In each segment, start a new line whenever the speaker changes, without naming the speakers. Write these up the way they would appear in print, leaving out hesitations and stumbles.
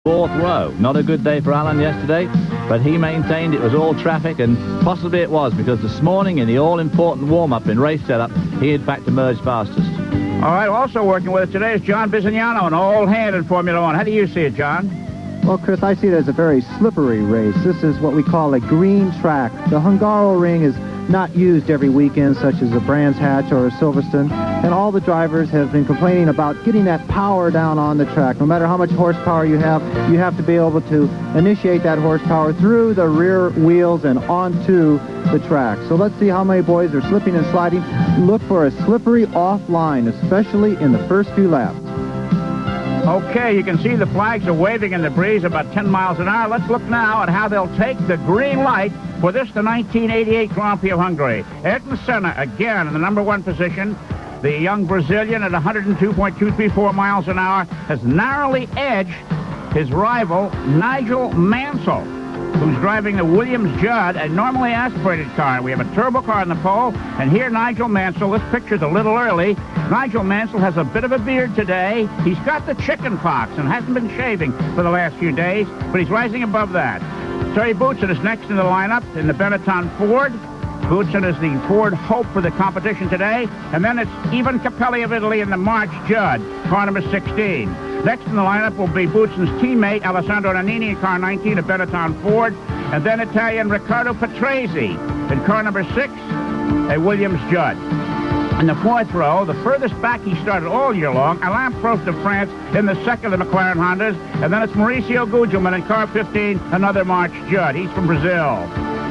fourth row. Not a good day for Alain yesterday, but he maintained it was all traffic, and possibly it was, because this morning in the all-important warm-up in race setup, he in fact emerged fastest.
All right, also working with us today is John Bizignano, an old hand in Formula One. How do you see it, John?
Well, Chris, I see it as a very slippery race. This is what we call a green track. The Hungaroring is not used every weekend, such as a Brands Hatch or a Silverstone, and all the drivers have been complaining about getting that power down on the track. No matter how much horsepower you have to be able to initiate that horsepower through the rear wheels and onto the track. So let's see how many boys are slipping and sliding. Look for a slippery offline, especially in the first few laps.
Okay, you can see the flags are waving in the breeze about 10 miles an hour. Let's look now at how they'll take the green light for this, the 1988 Grand Prix of Hungary. Ayrton Senna, again, in the #1 position. The young Brazilian at 102.234 miles an hour has narrowly edged his rival, Nigel Mansell, who's driving the Williams-Judd, a normally aspirated car. We have a turbo car in the pole, and here Nigel Mansell. This picture's a little early. Nigel Mansell has a bit of a beard today. He's got the chicken pox and hasn't been shaving for the last few days, but he's rising above that. Terry Boutsen is next in the lineup in the Benetton Ford. Boutsen is the Ford hope for the competition today. And then it's Ivan Capelli of Italy in the March Judd, car number 16. Next in the lineup will be Boutsen's teammate, Alessandro Nannini, in car 19, a Benetton Ford. And then Italian Riccardo Patrese in car number 6, a Williams-Judd. In the fourth row, the furthest back he started all year long, Alain Prost of France in the second of the McLaren-Hondas. And then it's Mauricio Gugelmin in car 15, another March Judd. He's from Brazil.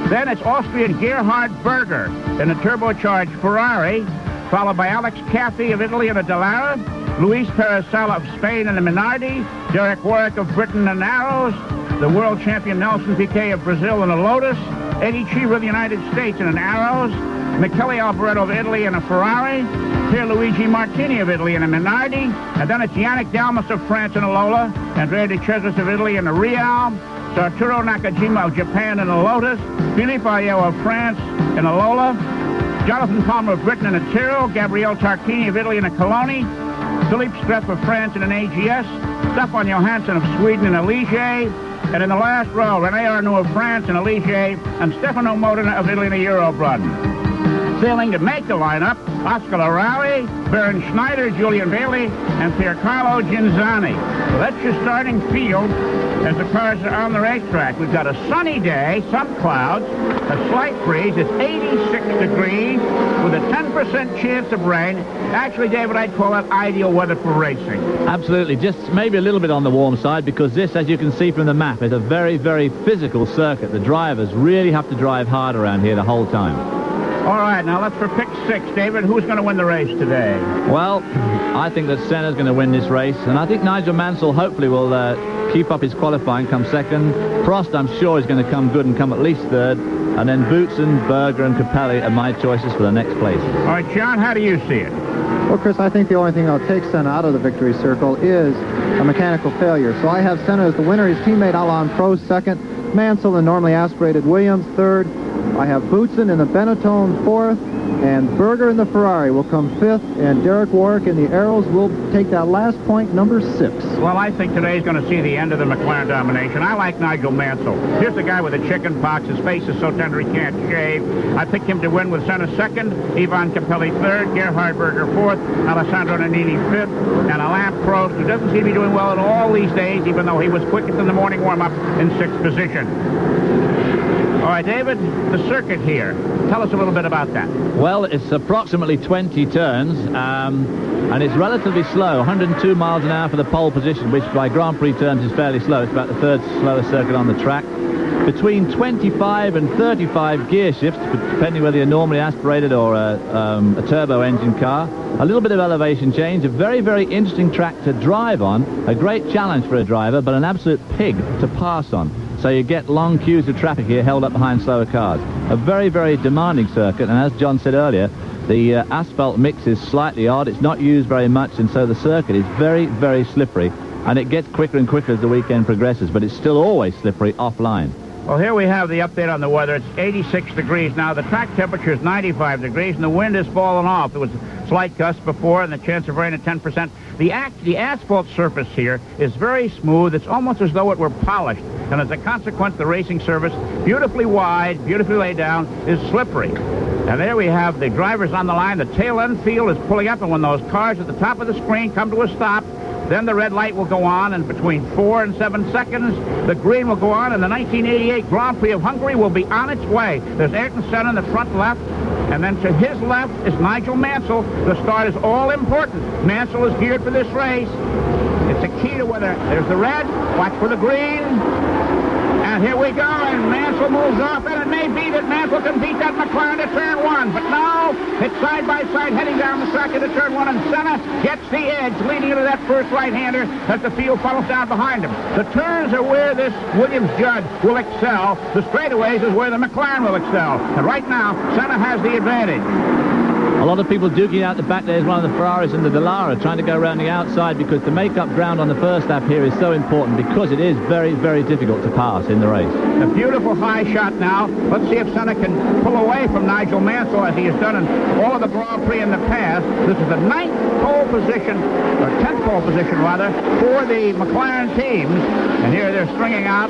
Then it's Austrian Gerhard Berger in a turbocharged Ferrari, followed by Alex Caffey of Italy in a Dallara, Luis Perez Sala of Spain in a Minardi, Derek Warwick of Britain in an Arrows, the world champion Nelson Piquet of Brazil in a Lotus, Eddie Cheever of the United States in an Arrows, Michele Alboreto of Italy in a Ferrari, Pierluigi Martini of Italy in a Minardi, and then it's Yannick Dalmas of France in a Lola, Andrea De Cesaris of Italy in a Real, Arturo Nakajima of Japan in a Lotus, Philippe Ayot of France in a Lola, Jonathan Palmer of Britain in a Tyrrell, Gabriele Tarquini of Italy in a Coloni, Philippe Streff of France in an AGS, Stefan Johansson of Sweden in a Ligier, and in the last row, René Arnoux of France in a Ligier, and Stefano Modena of Italy in a Eurobrunn. Sailing to make the lineup, Oscar Larrauri, Baron Schneider, Julian Bailey, and Piercarlo Ginzani. So that's your starting field as the cars are on the racetrack. We've got a sunny day, some clouds, a slight breeze. It's 86 degrees with a 10% chance of rain. Actually, David, I'd call that ideal weather for racing.
Absolutely, just maybe a little bit on the warm side, because this, as you can see from the map, is a very, very physical circuit. The drivers really have to drive hard around here the whole time.
All right, now let's for pick 6, David. Who's going to win the race today?
Well, I think that Senna's going to win this race, and I think Nigel Mansell hopefully will keep up his qualifying, come second. Prost, I'm sure, is going to come good and come at least third. And then Boutsen, Berger, and Capelli are my choices for the next place.
All right, John, how do you see it?
Well, Chris, I think the only thing that'll take Senna out of the victory circle is a mechanical failure. So I have Senna as the winner, his teammate Alain Prost second, Mansell in normally aspirated Williams third. I have Boutsen in the Benetton fourth, and Berger in the Ferrari will come fifth, and Derek Warwick in the Arrows will take that last point, number 6.
Well, I think today's going to see the end of the McLaren domination. I like Nigel Mansell. Here's the guy with the chicken pox. His face is so tender he can't shave. I picked him to win with Senna second, Ivan Capelli third, Gerhard Berger fourth, Alessandro Nannini fifth, and Alain Prost, who doesn't seem to be doing well at all these days, even though he was quickest in the morning warm-up, in 6th position. All right, David, the circuit here. Tell us a little bit about that.
Well, it's approximately 20 turns, and it's relatively slow, 102 miles an hour for the pole position, which by Grand Prix terms is fairly slow. It's about the third slowest circuit on the track. Between 25 and 35 gear shifts, depending whether you're normally aspirated or a turbo engine car. A little bit of elevation change, a very, very interesting track to drive on, a great challenge for a driver, but an absolute pig to pass on. So you get long queues of traffic here held up behind slower cars. A very, very demanding circuit, and as John said earlier, the asphalt mix is slightly odd. It's not used very much, and so the circuit is very, very slippery, and it gets quicker and quicker as the weekend progresses, but it's still always slippery offline.
Well, here we have the update on the weather. It's 86 degrees now. The track temperature is 95 degrees, and the wind has fallen off. There was a slight gust before, and the chance of rain at 10%. The asphalt surface here is very smooth. It's almost as though it were polished. And as a consequence, the racing surface, beautifully wide, beautifully laid down, is slippery. And there we have the drivers on the line. The tail end field is pulling up, and when those cars at the top of the screen come to a stop, then the red light will go on, and between 4 and 7 seconds, the green will go on, and the 1988 Grand Prix of Hungary will be on its way. There's Ayrton Senna in the front left, and then to his left is Nigel Mansell. The start is all important. Mansell is geared for this race. It's a key to whether there's the red, watch for the green, and here we go, and Mansell moves off, and it may be that Mansell can beat that McLaren to turn 1, but no, it's side by side heading down the track into turn 1, and Senna gets the edge, leading into that first right-hander as the field funnels down behind him. The turns are where this Williams-Judd will excel. The straightaways is where the McLaren will excel, and right now, Senna has the advantage.
A lot of people duking out the back. There's one of the Ferraris and the Dallara trying to go around the outside because the make-up ground on the first lap here is so important because it is very, very difficult to pass in the race.
A beautiful high shot now. Let's see if Senna can pull away from Nigel Mansell as he has done in all of the Grand Prix in the past. This is the 9th pole position, or 10th pole position rather, for the McLaren teams. And here they're stringing out,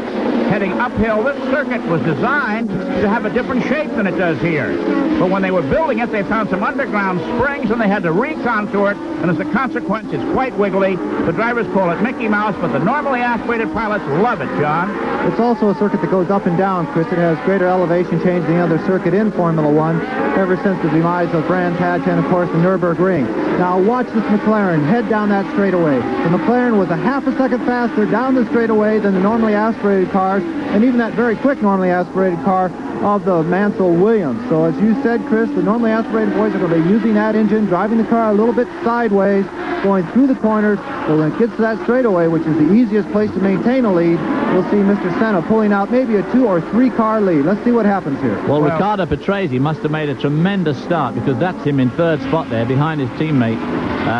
heading uphill. This circuit was designed to have a different shape than it does here. But when they were building it, they found some underground springs, and they had to recontour it, and as a consequence, it's quite wiggly. The drivers call it Mickey Mouse, but the normally aspirated pilots love it, John.
It's also a circuit that goes up and down, Chris. It has greater elevation change than the other circuit in Formula One, ever since the demise of Brands Hatch and, of course, the Nürburgring. Now, watch this McLaren head down that straightaway. The McLaren was a half a second faster down the straightaway than the normally aspirated cars, and even that very quick normally aspirated car of the Mansell Williams. So as you said, Chris, the normally aspirated boys are going to be using that engine, driving the car a little bit sideways, going through the corners. So when it gets to that straightaway, which is the easiest place to maintain a lead, we'll see Mr. Senna pulling out maybe a 2 or 3 car lead. Let's see what happens here.
Well, Riccardo Patrese must have made a tremendous start because that's him in 3rd spot there behind his teammate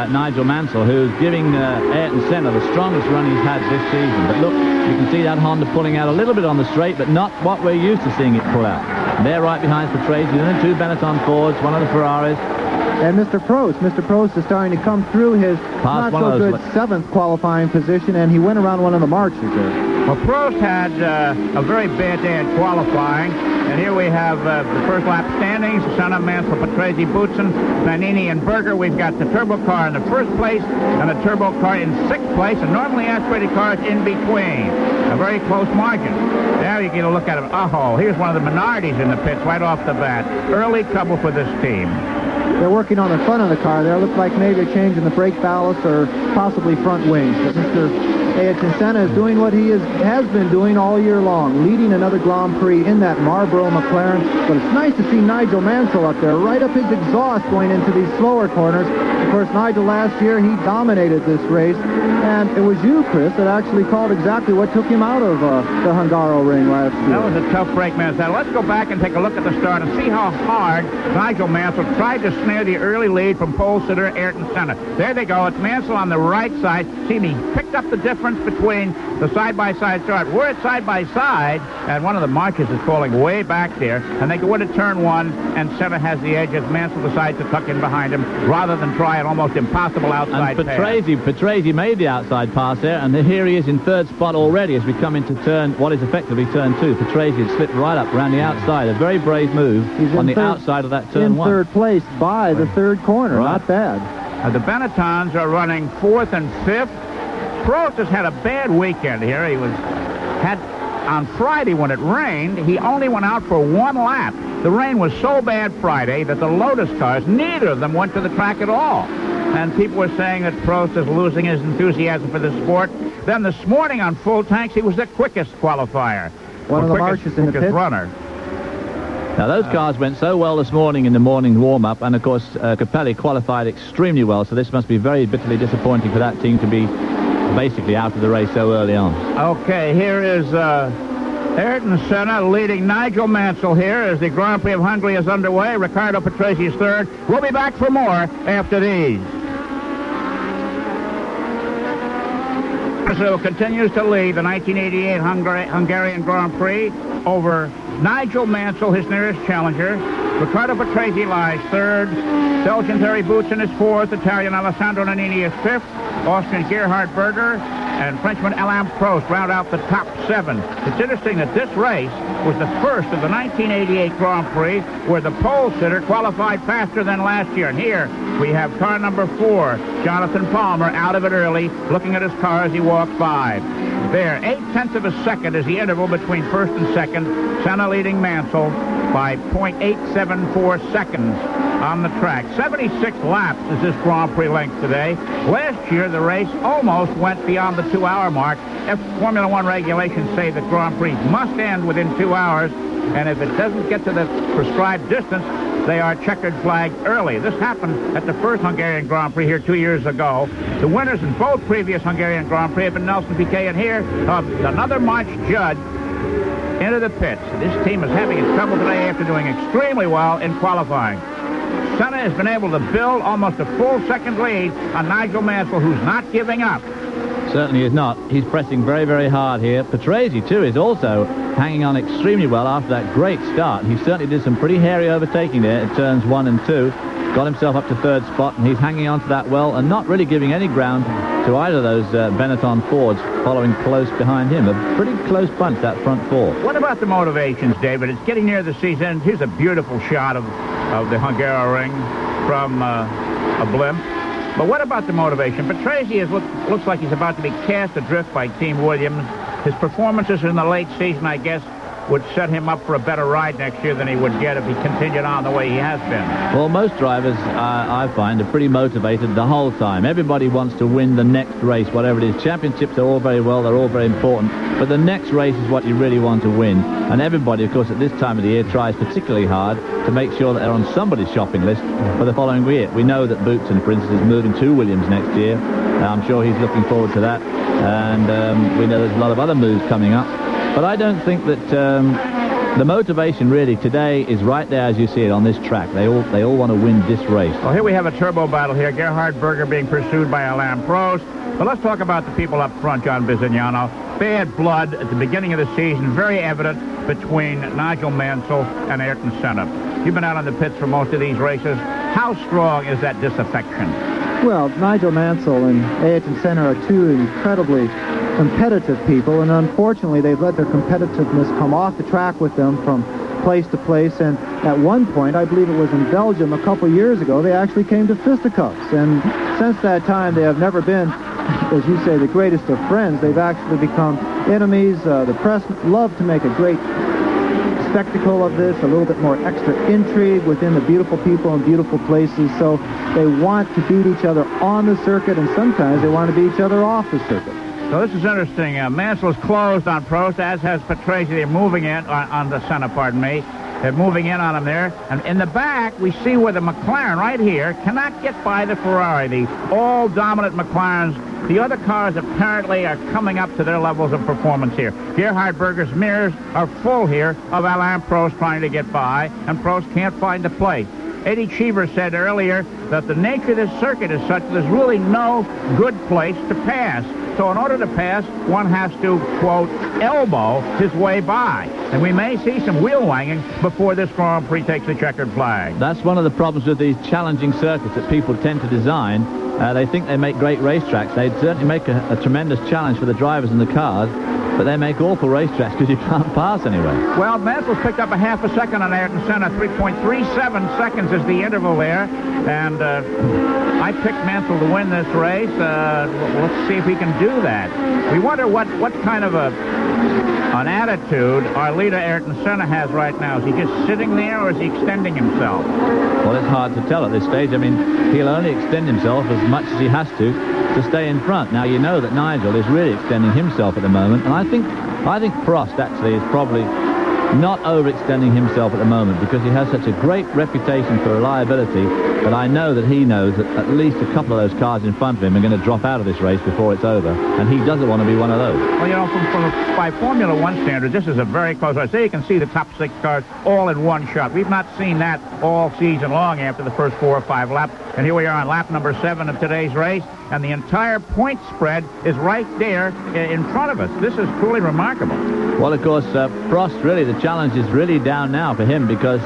Nigel Mansell, who's giving Ayrton Senna the strongest run he's had this season. But look, you can see that Honda pulling out a little bit on the straight, but not what we're used to seeing it pull out. And they're right behind Patrese, and then 2 Benetton Fords, one of the Ferraris.
And Mr. Prost is starting to come through his not-so-good 7th qualifying position, and he went around one of the marches there.
Well, Prost had a very bad day in qualifying, and here we have the first lap standings. Senna, Mansell, Patrese, Boutsen, Nannini, and Berger. We've got the turbo car in the 1st place and a turbo car in 6th place, and normally aspirated cars in between. A very close margin. Now you get a look at it. Oh, here's one of the minorities in the pits right off the bat. Early trouble for this team.
They're working on the front of the car there. Looks like maybe a change in the brake ballast or possibly front wings. But Mr. Ayrton Senna is doing what he has been doing all year long, leading another Grand Prix in that Marlboro McLaren. But it's nice to see Nigel Mansell up there, right up his exhaust going into these slower corners. Of course, Nigel last year, he dominated this race. And it was you, Chris, that actually called exactly what took him out of the Hungaroring last year.
That was a tough break, Mansell. Let's go back and take a look at the start and see how hard Nigel Mansell tried to snare the early lead from pole sitter Ayrton Senna. There they go. It's Mansell on the right side. See, he picked up the difference between the side-by-side start. We're at side-by-side, and one of the marches is falling way back there, and they go into turn 1, and Senna has the edge as Mansell decides to tuck in behind him rather than try an almost impossible outside pass.
Patrese made the outside pass there, and here he is in 3rd spot already as we come into what is effectively turn 2. Patrese had slipped right up around the outside. A very brave move on the outside of that turn 1.
In 3rd place by the 3rd corner. Right. Not bad.
The Benettons are running 4th and 5th. Prost has had a bad weekend here. On Friday when it rained, he only went out for 1 lap. The rain was so bad Friday that the Lotus cars, neither of them went to the track at all. And people were saying that Prost is losing his enthusiasm for the sport. Then this morning on full tanks, he was the quickest qualifier.
One of the marches in the pit.
Runner.
Now, those cars went so well this morning in the morning warm-up, and, of course, Capelli qualified extremely well, so this must be very bitterly disappointing for that team to be basically out of the race so early on. Okay, here is Ayrton Senna leading Nigel Mansell here as the Grand Prix of Hungary is underway. Riccardo Patrese is 3rd. We'll be back for more after these.
who continues to lead the 1988 Hungarian Grand Prix over Nigel Mansell, his nearest challenger. Riccardo Patrese lies third. Belgian Terry Boutsen is fourth. Italian Alessandro Nannini is fifth. Austrian Gerhard Berger and Frenchman Alain Prost round out the top 7. It's interesting that this race was the first of the 1988 Grand Prix where the pole sitter qualified faster than last year. And here we have car number 4, Jonathan Palmer, out of it early, looking at his car as he walks by. There, 0.8 of a second is the interval between first and second. Senna leading Mansell by 0.874 seconds on the track. 76 laps is this Grand Prix length today. Last year, the race almost went beyond the 2-hour mark. Formula One regulations say that Grand Prix must end within 2 hours, and if it doesn't get to the prescribed distance, they are checkered flagged early. This happened at the first Hungarian Grand Prix here 2 years ago. The winners in both previous Hungarian Grand Prix have been Nelson Piquet, and here another Williams-Judd into the pits. This team is having its trouble today after doing extremely well in qualifying. Senna has been able to build almost a full second lead on Nigel Mansell, who's not giving up.
Certainly is not. He's pressing very, very hard here. Patrese, too, is also hanging on extremely well after that great start. He certainly did some pretty hairy overtaking there at turns 1 and 2. Got himself up to third spot, and he's hanging on to that well and not really giving any ground to either of those Benetton Fords following close behind him. A pretty close bunch, that front 4.
What about the motivations, David? It's getting near the season. Here's a beautiful shot of the Hungaroring from a blimp. But what about the motivation? Patrese looks like he's about to be cast adrift by Team Williams. His performances in the late season, I guess, would set him up for a better ride next year than he would get if he continued on the way he has been.
Well, most drivers, I find, are pretty motivated the whole time. Everybody wants to win the next race, whatever it is. Championships are all very well, they're all very important, but the next race is what you really want to win. And everybody, of course, at this time of the year tries particularly hard to make sure that they're on somebody's shopping list for the following year. We know that Boutsen, for instance, is moving to Williams next year. I'm sure he's looking forward to that. And we know there's a lot of other moves coming up. But I don't think that the motivation really today is right there as you see it on this track. They all want to win this race.
Well, here we have a turbo battle here. Gerhard Berger being pursued by Alain Prost. But let's talk about the people up front, John Bizignano. Bad blood at the beginning of the season, very evident between Nigel Mansell and Ayrton Senna. You've been out on the pits for most of these races. How strong is that disaffection?
Well, Nigel Mansell and Ayrton Senna are two incredibly competitive people, and unfortunately they've let their competitiveness come off the track with them from place to place, and at one point, I believe it was in Belgium a couple years ago, they actually came to fisticuffs, and since that time they have never been, as you say, the greatest of friends. They've actually become enemies. The press love to make a great spectacle of this, a little bit more extra intrigue within the beautiful people and beautiful places, so they want to beat each other on the circuit, and sometimes they want to beat each other off the circuit.
So this is interesting. Mansell is closed on Prost, as has Patrese. They're moving in on the Senna, pardon me. They're moving in on him there. And in the back, we see where the McLaren right here cannot get by the Ferrari, the all-dominant McLarens. The other cars apparently are coming up to their levels of performance here. Gerhard Berger's mirrors are full here of Alain Prost trying to get by, and Prost can't find the plate. Eddie Cheever said earlier that the nature of this circuit is such that there's really no good place to pass. So in order to pass, one has to, quote, elbow his way by. And we may see some wheel wanging before this Grand Prix takes the checkered flag.
That's one of the problems with these challenging circuits that people tend to design. They think they make great racetracks. They certainly make a tremendous challenge for the drivers and the cars, but they make awful racetracks because you can't pass anyway.
Well, Mansell's picked up a half a second on Ayrton Senna. 3.37 seconds is the interval there. And I picked Mansell to win this race. Let's see if he can do that. We wonder what kind of an attitude our leader Ayrton Senna has right now. Is he just sitting there, or is he extending himself?
Well, it's hard to tell at this stage. I mean, he'll only extend himself as much as he has to stay in front. Now, you know that Nigel is really extending himself at the moment, and I think Prost actually is probably not overextending himself at the moment because he has such a great reputation for reliability, But I know that he knows that at least a couple of those cars in front of him are going to drop out of this race before it's over, and he doesn't want to be one of those.
Well, you know, by Formula One standards, this is a very close race. There you can see the top 6 cars all in one shot. We've not seen that all season long after the first 4 or 5 laps. And here we are on lap number 7 of today's race, and the entire point spread is right there in front of us. This is truly remarkable.
Well, of course, Prost, really, the challenge is really down now for him because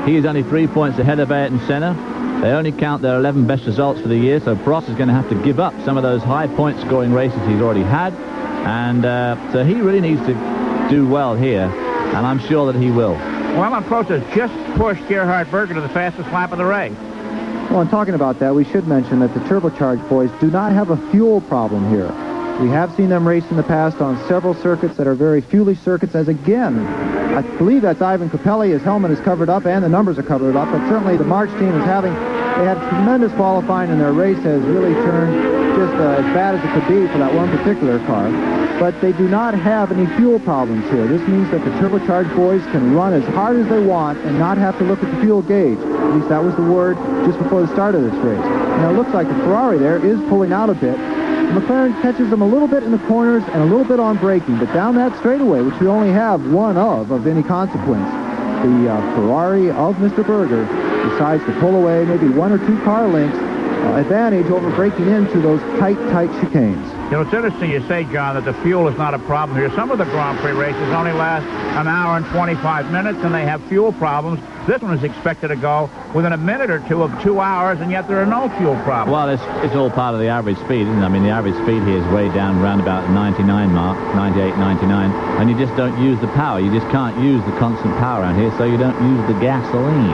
he is only 3 points ahead of Ayrton Senna. They only count their 11 best results for the year, so Prost is going to have to give up some of those high point scoring races he's already had. And so he really needs to do well here, and I'm sure that he will.
Well, and Prost has just pushed Gerhard Berger to the fastest lap of the race.
Well, and talking about that, we should mention that the turbocharged boys do not have a fuel problem here. We have seen them race in the past on several circuits that are very fuelish circuits, as again, I believe that's Ivan Capelli. His helmet is covered up and the numbers are covered up, but certainly the March team is they had tremendous qualifying, and their race has really turned just as bad as it could be for that one particular car. But they do not have any fuel problems here. This means that the turbocharged boys can run as hard as they want and not have to look at the fuel gauge. At least that was the word just before the start of this race. Now it looks like the Ferrari there is pulling out a bit. The McLaren catches them a little bit in the corners and a little bit on braking, but down that straightaway, which we only have one of any consequence, the Ferrari of Mr. Berger decides to pull away maybe 1 or 2 car lengths advantage over breaking into those tight chicanes.
You know, it's interesting you say, John, that the fuel is not a problem here. Some of the Grand Prix races only last an hour and 25 minutes, and they have fuel problems. This one is expected to go within a minute or two of 2 hours, and yet there are no fuel problems.
Well, it's all part of the average speed, isn't it? I mean, the average speed here is way down around about the 99 mark, 98, 99, and you just don't use the power. You just can't use the constant power around here, so you don't use the gasoline.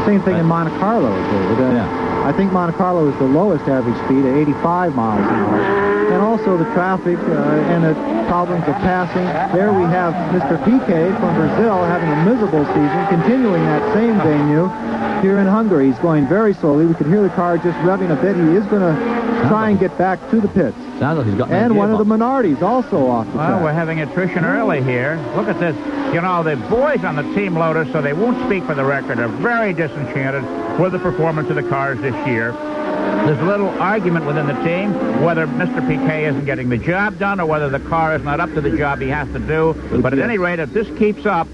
The same thing in Monte Carlo, David.
Yeah.
I think Monte Carlo is the lowest average speed at 85 miles an hour. And also the traffic and the problems of passing. There we have Mr. Piquet from Brazil having a miserable season, continuing that same venue here in Hungary. He's going very slowly. We could hear the car just revving a bit. He is going to try and get back to the pits.
Sounds like he's got
and one of the Minardi's also off the track.
Well, we're having attrition early here. Look at this. You know, the boys on the Team Lotus, so they won't speak for the record, are very disenchanted with the performance of the cars this year. There's a little argument within the team whether Mr. Piquet isn't getting the job done or whether the car is not up to the job he has to do. But at any rate, if this keeps up,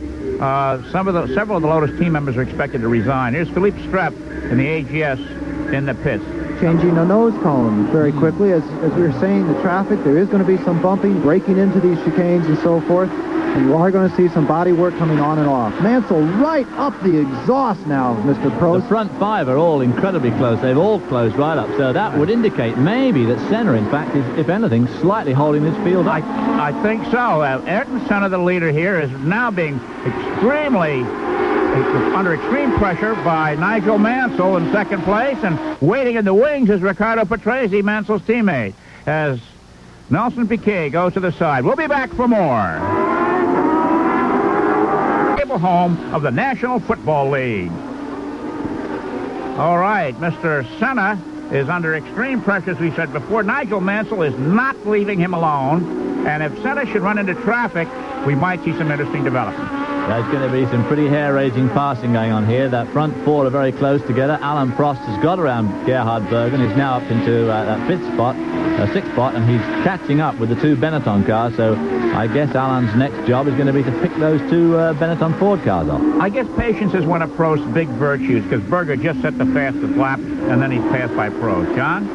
several of the Lotus team members are expected to resign. Here's Philippe Strepp in the AGS in the pits.
Changing the nose cone very quickly. As we were saying, the traffic, there is going to be some bumping, breaking into these chicanes and so forth. And you are going to see some body work coming on and off. Mansell right up the exhaust now, Mr. Prost.
The front 5 are all incredibly close. They've all closed right up. So that would indicate maybe that Senna, in fact, is, if anything, slightly holding this field up.
I think so. Ayrton Senna, the leader here, is now being under extreme pressure by Nigel Mansell in second place, and waiting in the wings is Riccardo Patrese, Mansell's teammate, as Nelson Piquet goes to the side. We'll be back for more. Home of the National Football League. All right, Mr. Senna is under extreme pressure, as we said before. Nigel Mansell is not leaving him alone, and if Senna should run into traffic, we might see some interesting developments.
There's going to be some pretty hair-raising passing going on here. That front 4 are very close together. Alain Prost has got around Gerhard Berger and is now up into that 6th spot, and he's catching up with the 2 Benetton cars. So I guess Alain's next job is going to be to pick those 2 Benetton Ford cars off.
I guess patience is one of Prost's big virtues, because Berger just set the fastest lap, and then he's passed by Prost. John?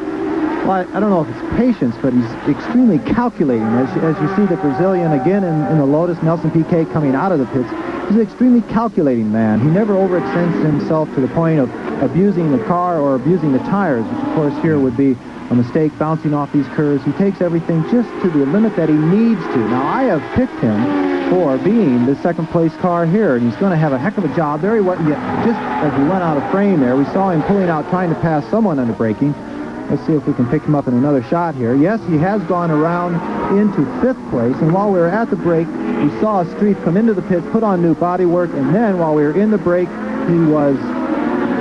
Well, I don't know if it's patience, but he's extremely calculating. As you see the Brazilian again in the Lotus, Nelson Piquet coming out of the pits, he's an extremely calculating man. He never overextends himself to the point of abusing the car or abusing the tires, which of course here would be a mistake, bouncing off these curves. He takes everything just to the limit that he needs to. Now, I have picked him for being the second place car here, and he's going to have a heck of a job. There he went, just as we went out of frame there, we saw him pulling out, trying to pass someone under braking. Let's see if we can pick him up in another shot here. Yes, he has gone around into 5th place, and while we were at the break, we saw Street come into the pits, put on new bodywork, and then while we were in the break, he was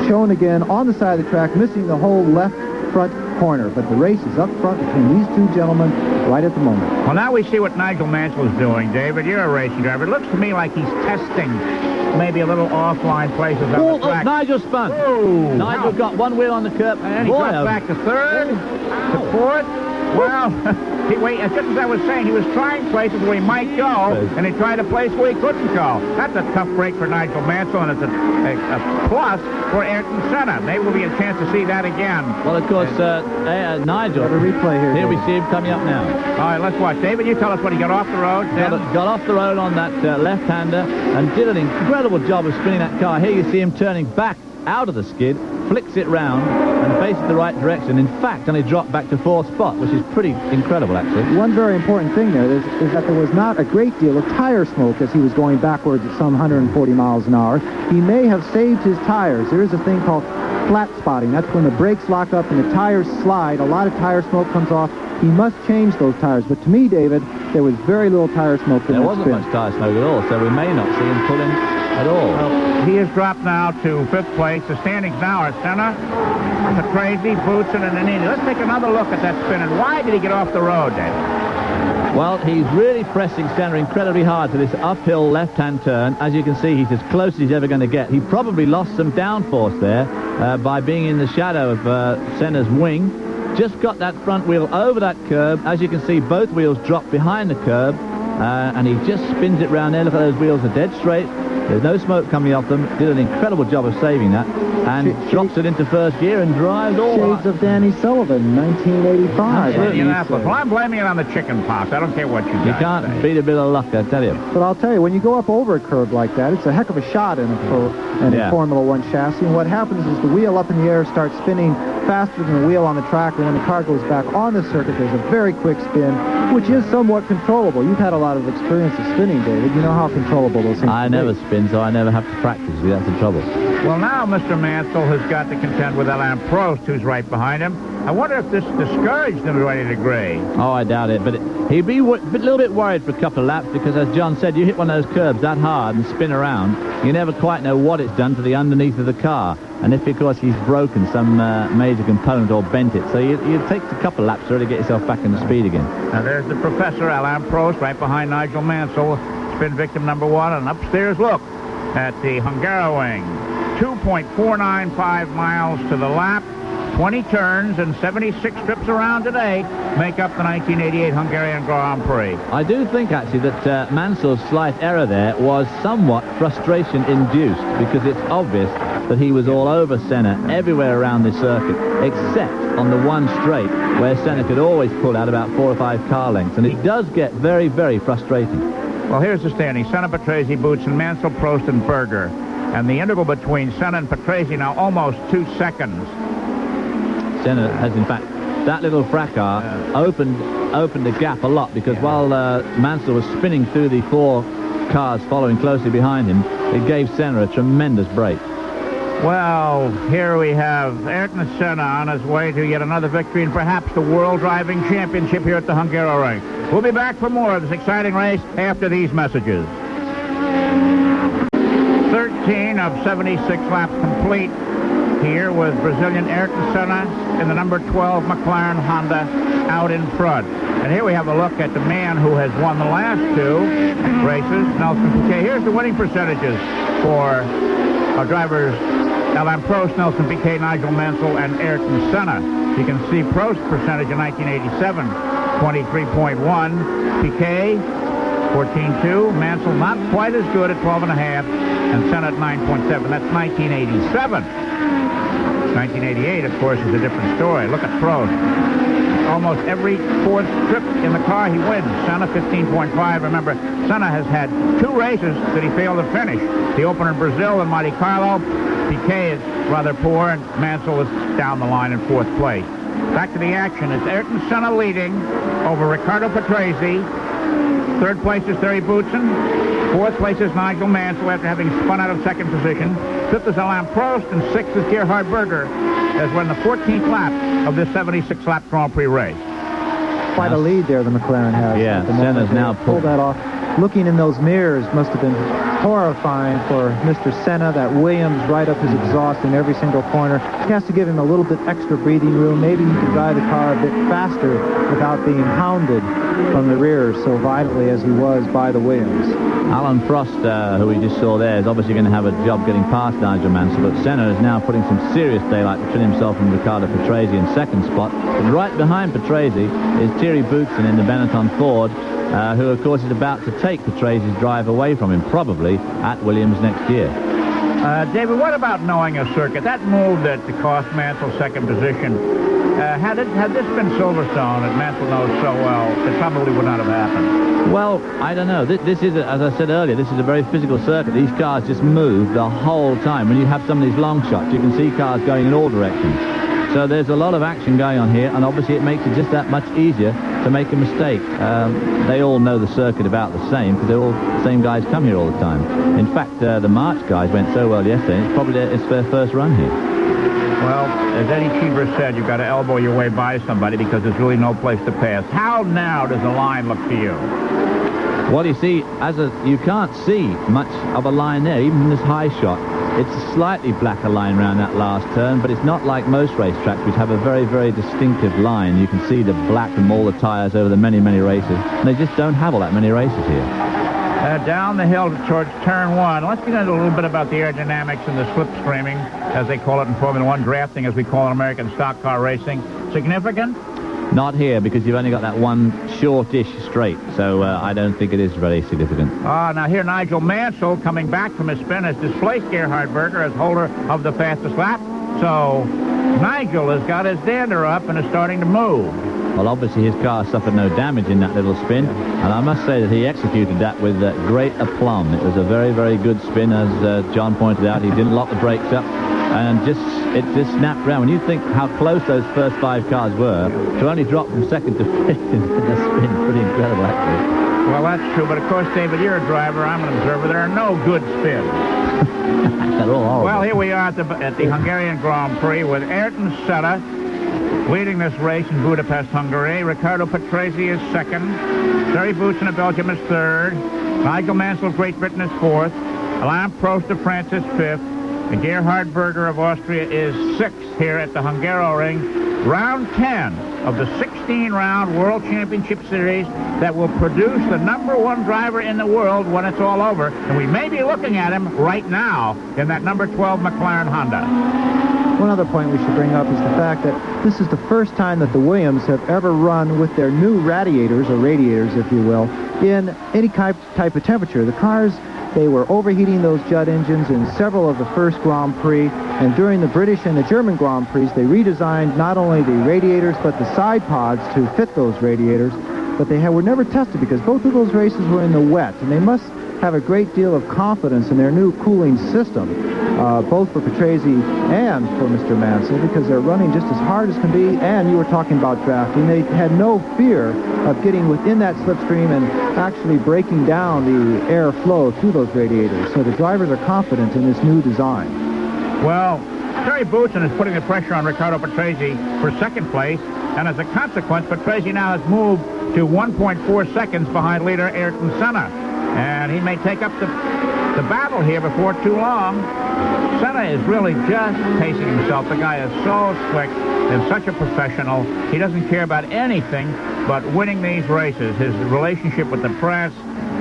shown again on the side of the track, missing the whole left front corner. But the race is up front between these two gentlemen right at the moment.
Well, now we see what Nigel Mansell is doing, David. You're a racing driver. It looks to me like he's testing maybe a little offline places on the track.
Nigel spun.
Whoa.
Nigel got one wheel on the curb.
And he dropped back to third, to fourth. Well, just as I was saying, he was trying places where he might go, and he tried a place where he couldn't go. That's a tough break for Nigel Mansell, and it's a plus for Ayrton Senna. Maybe we'll be a chance to see that again.
Well, of course, Nigel.
Got a replay here.
Here we see him coming up now.
All right, let's watch. David, you tell us when he got off the road.
Got off the road on that left-hander and did an incredible job of spinning that car. Here you see him turning back out of the skid, flicks it round and faces the right direction. In fact, only dropped back to fourth spot, which is pretty incredible, actually.
One very important thing there is that there was not a great deal of tire smoke as he was going backwards at some 140 miles an hour. He may have saved his tires. There is a thing called flat spotting. That's when the brakes lock up and the tires slide. A lot of tire smoke comes off. He must change those tires. But to me, David, there was very little tire smoke in that spin.
There wasn't much tire smoke at all, so we may not see him pulling at all.
Well, he has dropped now to fifth place. The standings now are Senna, Patrese, Boutsen, and Nannini. Let's take another look at that spin. And why did he get off the road, David?
Well, he's really pressing Senna incredibly hard to this uphill left-hand turn. As you can see, he's as close as he's ever going to get. He probably lost some downforce there by being in the shadow of Senna's wing. Just got that front wheel over that curb. As you can see, both wheels drop behind the curb, and he just spins it round there. Look at those wheels are dead straight. There's no smoke coming off them. Did an incredible job of saving that, and drops it into first gear and drives all
Shades of Danny Sullivan, 1985.
Well, I'm blaming it on the chicken pox. I don't care what you guys
You can't
say.
beat a bit of luck, I tell you.
But I'll tell you, when you go up over a curb like that, it's a heck of a shot in a Formula One chassis. And what happens is the wheel up in the air starts spinning faster than the wheel on the track, and when the car goes back on the circuit, there's a very quick spin, which is somewhat controllable. You've had a lot of experience of spinning, David. You know how controllable those things
I never spin, so I never have to practice. See, that's the trouble.
Well, now Mr. Mansell has got to contend with Alain Prost, who's right behind him. I wonder if this discouraged him to any degree.
Oh, I doubt it, but he'd be a little bit worried for a couple of laps because, as John said, you hit one of those curbs that hard and spin around, you never quite know what it's done to the underneath of the car. And if, of course, he's broken some major component or bent it. So it takes a couple of laps to really get yourself back into speed again.
Now, there's the professor, Alain Prost, right behind Nigel Mansell, spin victim number one. And upstairs, look at the Hungaroring. 2.495 miles to the lap. 20 turns and 76 trips around today make up the 1988 Hungarian Grand Prix.
I do think, actually, that Mansell's slight error there was somewhat frustration-induced because it's obvious that he was all over Senna everywhere around the circuit, except on the one straight where Senna could always pull out about 4 or 5 car lengths, and it does get very, very frustrating.
Well, here's the standing. Senna, Patrese, Boutsen, Mansell, Prost, and Berger. And the interval between Senna and Patrese now almost 2 seconds.
Senna has, in fact, that little fracas opened the gap a lot because while Mansell was spinning through the 4 cars following closely behind him, it gave Senna a tremendous break.
Well, here we have Ayrton Senna on his way to yet another victory and perhaps the World Driving Championship here at the Hungaroring. We'll be back for more of this exciting race after these messages. 13 of 76 laps complete. Here with Brazilian Ayrton Senna in the number 12 McLaren-Honda out in front. And here we have a look at the man who has won the last 2 races, Nelson Piquet. Here's the winning percentages for our drivers, Alain Prost, Nelson Piquet, Nigel Mansell, and Ayrton Senna. You can see Prost's percentage in 1987, 23.1. Piquet, 14.2. Mansell not quite as good at 12.5. And Senna at 9.7. That's 1987. 1988, of course, is a different story. Look at Prost. Almost every 4th trip in the car, he wins. Senna, 15.5. Remember, Senna has had 2 races that he failed to finish. The opener in Brazil and Monte Carlo. Piquet is rather poor, and Mansell is down the line in 4th place. Back to the action. It's Ayrton Senna leading over Riccardo Patrese. 3rd place is Terry Boutsen. 4th place is Nigel Mansell after having spun out of 2nd position. 5th is Alain Prost, and 6th is Gerhard Berger as we're in the 14th lap of this 76-lap Grand Prix race.
Quite a lead there the McLaren has.
Yeah, Senna's now
pulled that off. Looking in those mirrors must have been horrifying for Mr. Senna, that Williams right up his exhaust in every single corner. He has to give him a little bit extra breathing room. Maybe he can drive the car a bit faster without being hounded from the rear so violently as he was by the Williams.
Alain Prost, who we just saw there, is obviously going to have a job getting past Nigel Mansell, but Senna is now putting some serious daylight between himself and Riccardo Patrese in second spot. But right behind Patrese is Thierry Boutsen in the Benetton Ford, who, of course, is about to take Patrese's drive away from him, probably at Williams next year.
David, what about knowing a circuit? That move that cost Mansell second position, had this been Silverstone that Mansell knows so well, it probably would not have happened.
Well, I don't know. This is, as I said earlier, this is a very physical circuit. These cars just move the whole time. When you have some of these long shots, you can see cars going in all directions. So there's a lot of action going on here, and obviously it makes it just that much easier to make a mistake. They all know the circuit about the same, because they're all the same guys come here all the time. In fact, the March guys went so well yesterday, it's probably it's their first run here.
Well, as Eddie Cheever said, you've got to elbow your way by somebody because there's really no place to pass. How now does the line look to you?
Well, you see, you can't see much of a line there, even in this high shot. It's a slightly blacker line around that last turn, but it's not like most racetracks, which have a very, very distinctive line. You can see the black from all the tires over the many, many races. And they just don't have all that many races here.
Down the hill towards turn one. Let's get into a little bit about the aerodynamics and the slipstreaming, as they call it in Formula One, drafting, as we call it in American stock car racing. Significant?
Not here, because you've only got that one shortish straight, so I don't think it is very significant.
Now here Nigel Mansell, coming back from his spin, has displaced Gerhard Berger as holder of the fastest lap. So Nigel has got his dander up and is starting to move.
Well, obviously his car suffered no damage in that little spin, and I must say that he executed that with great aplomb. It was a very, very good spin, as John pointed out. He didn't lock the brakes up, and it just snapped around. When you think how close those first 5 cars were, to only drop from second to fifth in the spin, pretty incredible, actually.
Well, that's true, but of course, David, you're a driver, I'm an observer. There are no good spins.
They're all horrible.
Well, here we are at the Hungarian Grand Prix with Ayrton Senna leading this race in Budapest, Hungary. Riccardo Patrese is second. Thierry Boutsen of Belgium is third. Nigel Mansell of Great Britain is fourth. Alain Prost of France is fifth. And Gerhard Berger of Austria is sixth here at the Hungaroring. Round 10 of the 16-round World Championship Series that will produce the #1 driver in the world when it's all over. And we may be looking at him right now in that number 12 McLaren-Honda.
One other point we should bring up is the fact that this is the first time that the Williams have ever run with their new radiators, or radiators, if you will, in any type of temperature. The cars, they were overheating those Judd engines in several of the first Grand Prix, and during the British and the German Grand Prix, they redesigned not only the radiators but the side pods to fit those radiators, but they were never tested because both of those races were in the wet, and they must have a great deal of confidence in their new cooling system, both for Patrese and for Mr. Mansell, because they're running just as hard as can be, and you were talking about drafting. They had no fear of getting within that slipstream and actually breaking down the air flow through those radiators, so the drivers are confident in this new design.
Well, Thierry Boutsen is putting the pressure on Riccardo Patrese for second place, and as a consequence, Patrese now has moved to 1.4 seconds behind leader Ayrton Senna. And he may take up the battle here before too long. Senna is really just pacing himself. The guy is so slick and such a professional. He doesn't care about anything but winning these races. His relationship with the press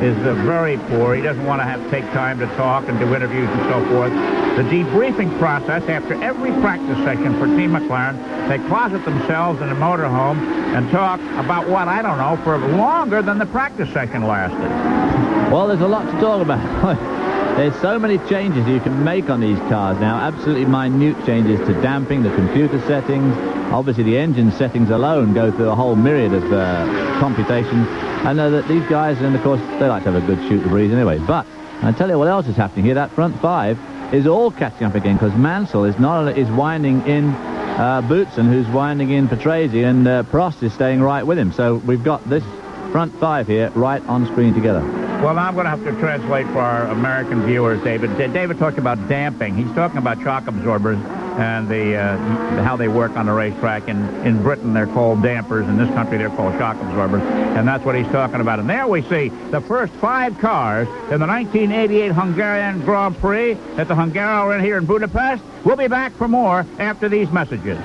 is very poor. He doesn't want to take time to talk and do interviews and so forth. The debriefing process after every practice session for Team McLaren, they closet themselves in a motorhome and talk about what, I don't know, for longer than the practice session lasted.
Well, there's a lot to talk about. There's so many changes you can make on these cars now, absolutely minute changes to damping, the computer settings. Obviously, the engine settings alone go through a whole myriad of computations. I know that these guys, and of course, they like to have a good shoot the breeze anyway. But I tell you what else is happening here. That front 5 is all catching up again, because Mansell is winding in Boutsen, who's winding in Patrese, and Prost is staying right with him. So we've got this front 5 here right on screen together.
Well, I'm going to have to translate for our American viewers, David. David talked about damping. He's talking about shock absorbers. and how they work on the racetrack. In Britain, they're called dampers. In this country, they're called shock absorbers. And that's what he's talking about. And there we see the first 5 cars in the 1988 Hungarian Grand Prix at the Hungaroring here in Budapest. We'll be back for more after these messages.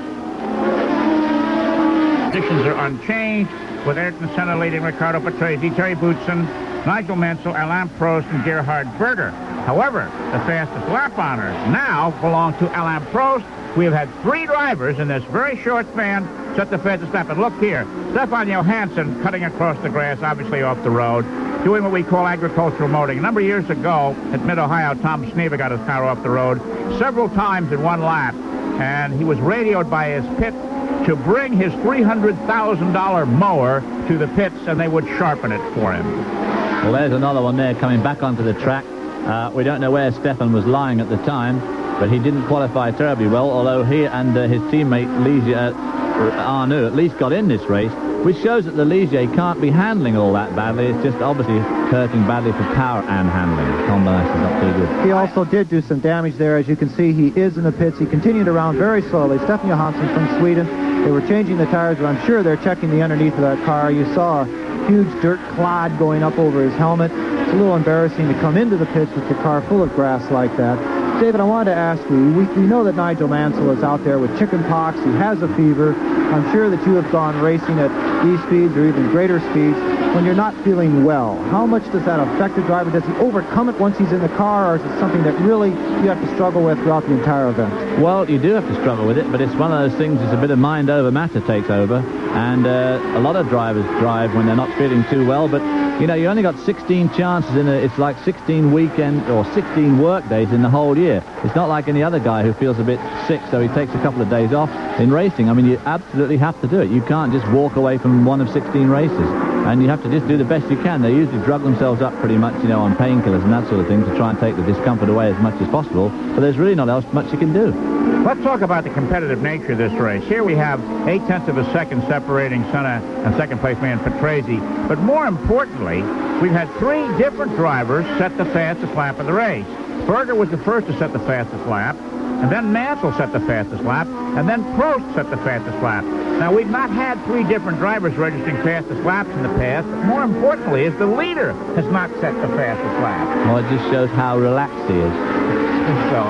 Conditions are unchanged, with Ayrton Senna leading Riccardo Patrese, Terry Boutsen, Nigel Mansell, Alain Prost, and Gerhard Berger. However, the fastest lap honors now belong to Alain Prost. We have had 3 drivers in this very short span set the fastest lap. And look here, Stefan Johansson cutting across the grass, obviously off the road, doing what we call agricultural mowing. A number of years ago at Mid-Ohio, Tom Sneva got his car off the road several times in one lap, and he was radioed by his pit to bring his $300,000 mower to the pits, and they would sharpen it for him.
Well, there's another one there coming back onto the track. We don't know where Stefan was lying at the time, but he didn't qualify terribly well, although he and his teammate Arnaud at least got in this race, which shows that the Ligier can't be handling all that badly. It's just obviously hurting badly for power and handling. The combination is not too good.
He also did do some damage there. As you can see, he is in the pits. He continued around very slowly. Stefan Johansson from Sweden. They were changing the tires, but I'm sure they're checking the underneath of that car. You saw a huge dirt clod going up over his helmet. It's a little embarrassing to come into the pits with your car full of grass like that. David, I wanted to ask you, we know that Nigel Mansell is out there with chicken pox. He has a fever. I'm sure that you have gone racing at these speeds or even greater speeds when you're not feeling well. How much does that affect the driver? Does he overcome it once he's in the car, or is it something that really you have to struggle with throughout the entire event?
Well, you do have to struggle with it, but it's one of those things, it's a bit of mind over matter takes over, and a lot of drivers drive when they're not feeling too well, but you know, you only got 16 chances it's like 16 weekend or 16 work days in the whole year. It's not like any other guy who feels a bit sick, so he takes a couple of days off. In racing, I mean, you absolutely have to do it. You can't just walk away from one of 16 races, and you have to just do the best you can. They usually drug themselves up pretty much, you know, on painkillers and that sort of thing to try and take the discomfort away as much as possible, but there's really not much you can do.
Let's talk about the competitive nature of this race. Here we have 0.8 of a second separating Senna and second-place man Patrese. But more importantly, we've had 3 different drivers set the fastest lap of the race. Berger was the first to set the fastest lap, and then Mansell set the fastest lap, and then Prost set the fastest lap. Now, we've not had 3 different drivers registering fastest laps in the past, but more importantly is the leader has not set the fastest lap.
Well, it just shows how relaxed he is.
So,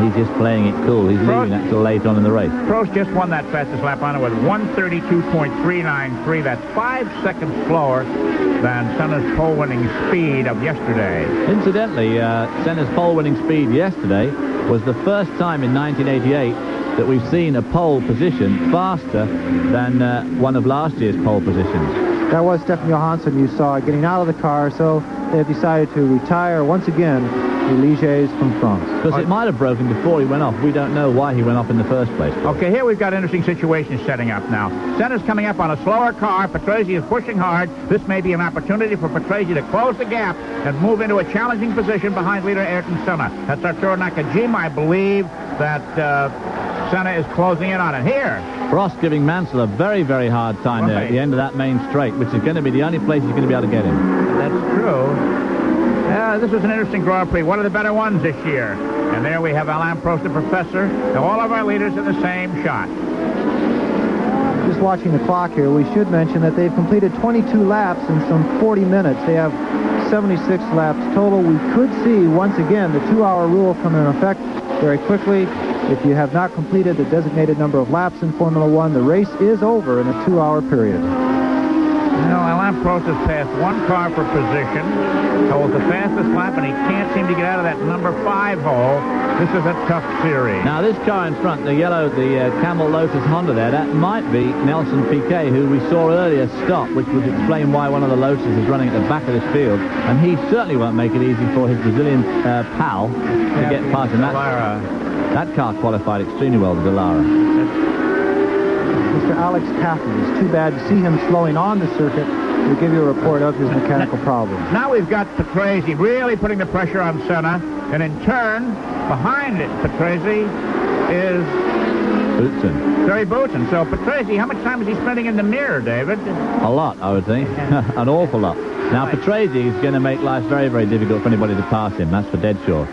he's just playing it cool. He's leaving that till late on in the race.
Prost just won that fastest lap on it with 1:32.393. That's 5 seconds slower than Senna's pole-winning speed of yesterday.
Incidentally, Senna's pole-winning speed yesterday was the first time in 1988 that we've seen a pole position faster than one of last year's pole positions.
That was Stefan Johansson you saw getting out of the car, so they have decided to retire once again the Ligiers from France.
Because it might have broken before he went off. We don't know why he went off in the first place.
Okay, here we've got interesting situations setting up now. Senna's coming up on a slower car. Patrese is pushing hard. This may be an opportunity for Patrese to close the gap and move into a challenging position behind leader Ayrton Senna. That's Arturo Nakajima. I believe that Senna is closing in on it. Here,
Prost giving Mansell a very, very hard time there at the end of that main straight, which is going to be the only place he's going to be able to get him.
That's true. This was an interesting Grand Prix. One of the better ones this year. And there we have Alain Prost, the professor. All of our leaders in the same shot.
Just watching the clock here, we should mention that they've completed 22 laps in some 40 minutes. They have 76 laps total. We could see, once again, the 2-hour rule come into effect very quickly. If you have not completed the designated number of laps in Formula One, the race is over in a 2-hour period.
You know, Alain Prost has passed one car for position, holds the fastest lap, and he can't seem to get out of that number 5 hole. This is a tough series.
Now, this car in front, the yellow, the Camel Lotus Honda there, that might be Nelson Piquet, who we saw earlier stop, which would explain why one of the Lotuses is running at the back of this field. And he certainly won't make it easy for his Brazilian pal to get past him. That car qualified extremely well, the Dallara.
Mr. Alex Cathy. It's too bad to see him slowing on the circuit. We'll give you a report of his mechanical problems.
Now we've got Patrese really putting the pressure on Senna, and in turn, behind it, Patrese is
Boutsen.
Terry Boutsen. So Patrese, how much time is he spending in the mirror, David?
A lot, I would think. An awful lot. Now, Patrese is going to make life very, very difficult for anybody to pass him. That's for dead sure.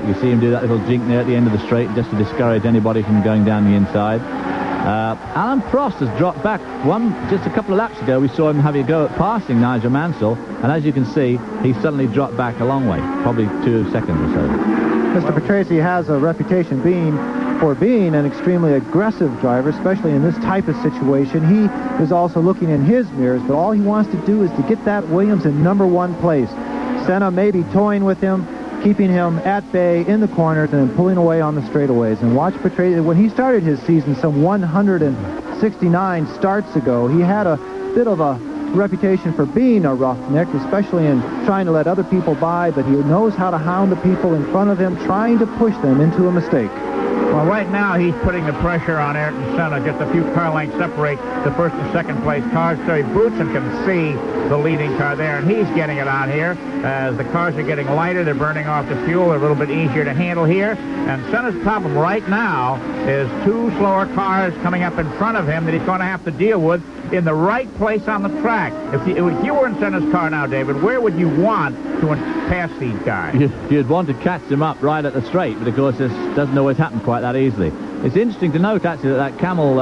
You see him do that little jink there at the end of the straight just to discourage anybody from going down the inside. Alain Prost has dropped back. Just a couple of laps ago, we saw him having a go at passing Nigel Mansell, and as you can see, he suddenly dropped back a long way, probably 2 seconds or so.
Mr. Patrese has a reputation for being an extremely aggressive driver, especially in this type of situation. He is also looking in his mirrors, but all he wants to do is to get that Williams in #1 place. Senna may be toying with him, keeping him at bay in the corners and then pulling away on the straightaways. And watch Patrese, when he started his season some 169 starts ago, he had a bit of a reputation for being a roughneck, especially in trying to let other people by, but he knows how to hound the people in front of him, trying to push them into a mistake.
Well, right now he's putting the pressure on Ayrton Senna. Just a few car lengths separate the first and second place cars, so he boots and can see the leading car there, and he's getting it on here. As the cars are getting lighter, they're burning off the fuel. They're a little bit easier to handle here. And Senna's problem right now is 2 slower cars coming up in front of him that he's going to have to deal with in the right place on the track. If you were in Senna's car now, David, where would you want to pass these guys?
You'd want to catch them up right at the straight, but of course this doesn't always happen quite that easily. It's interesting to note actually that Camel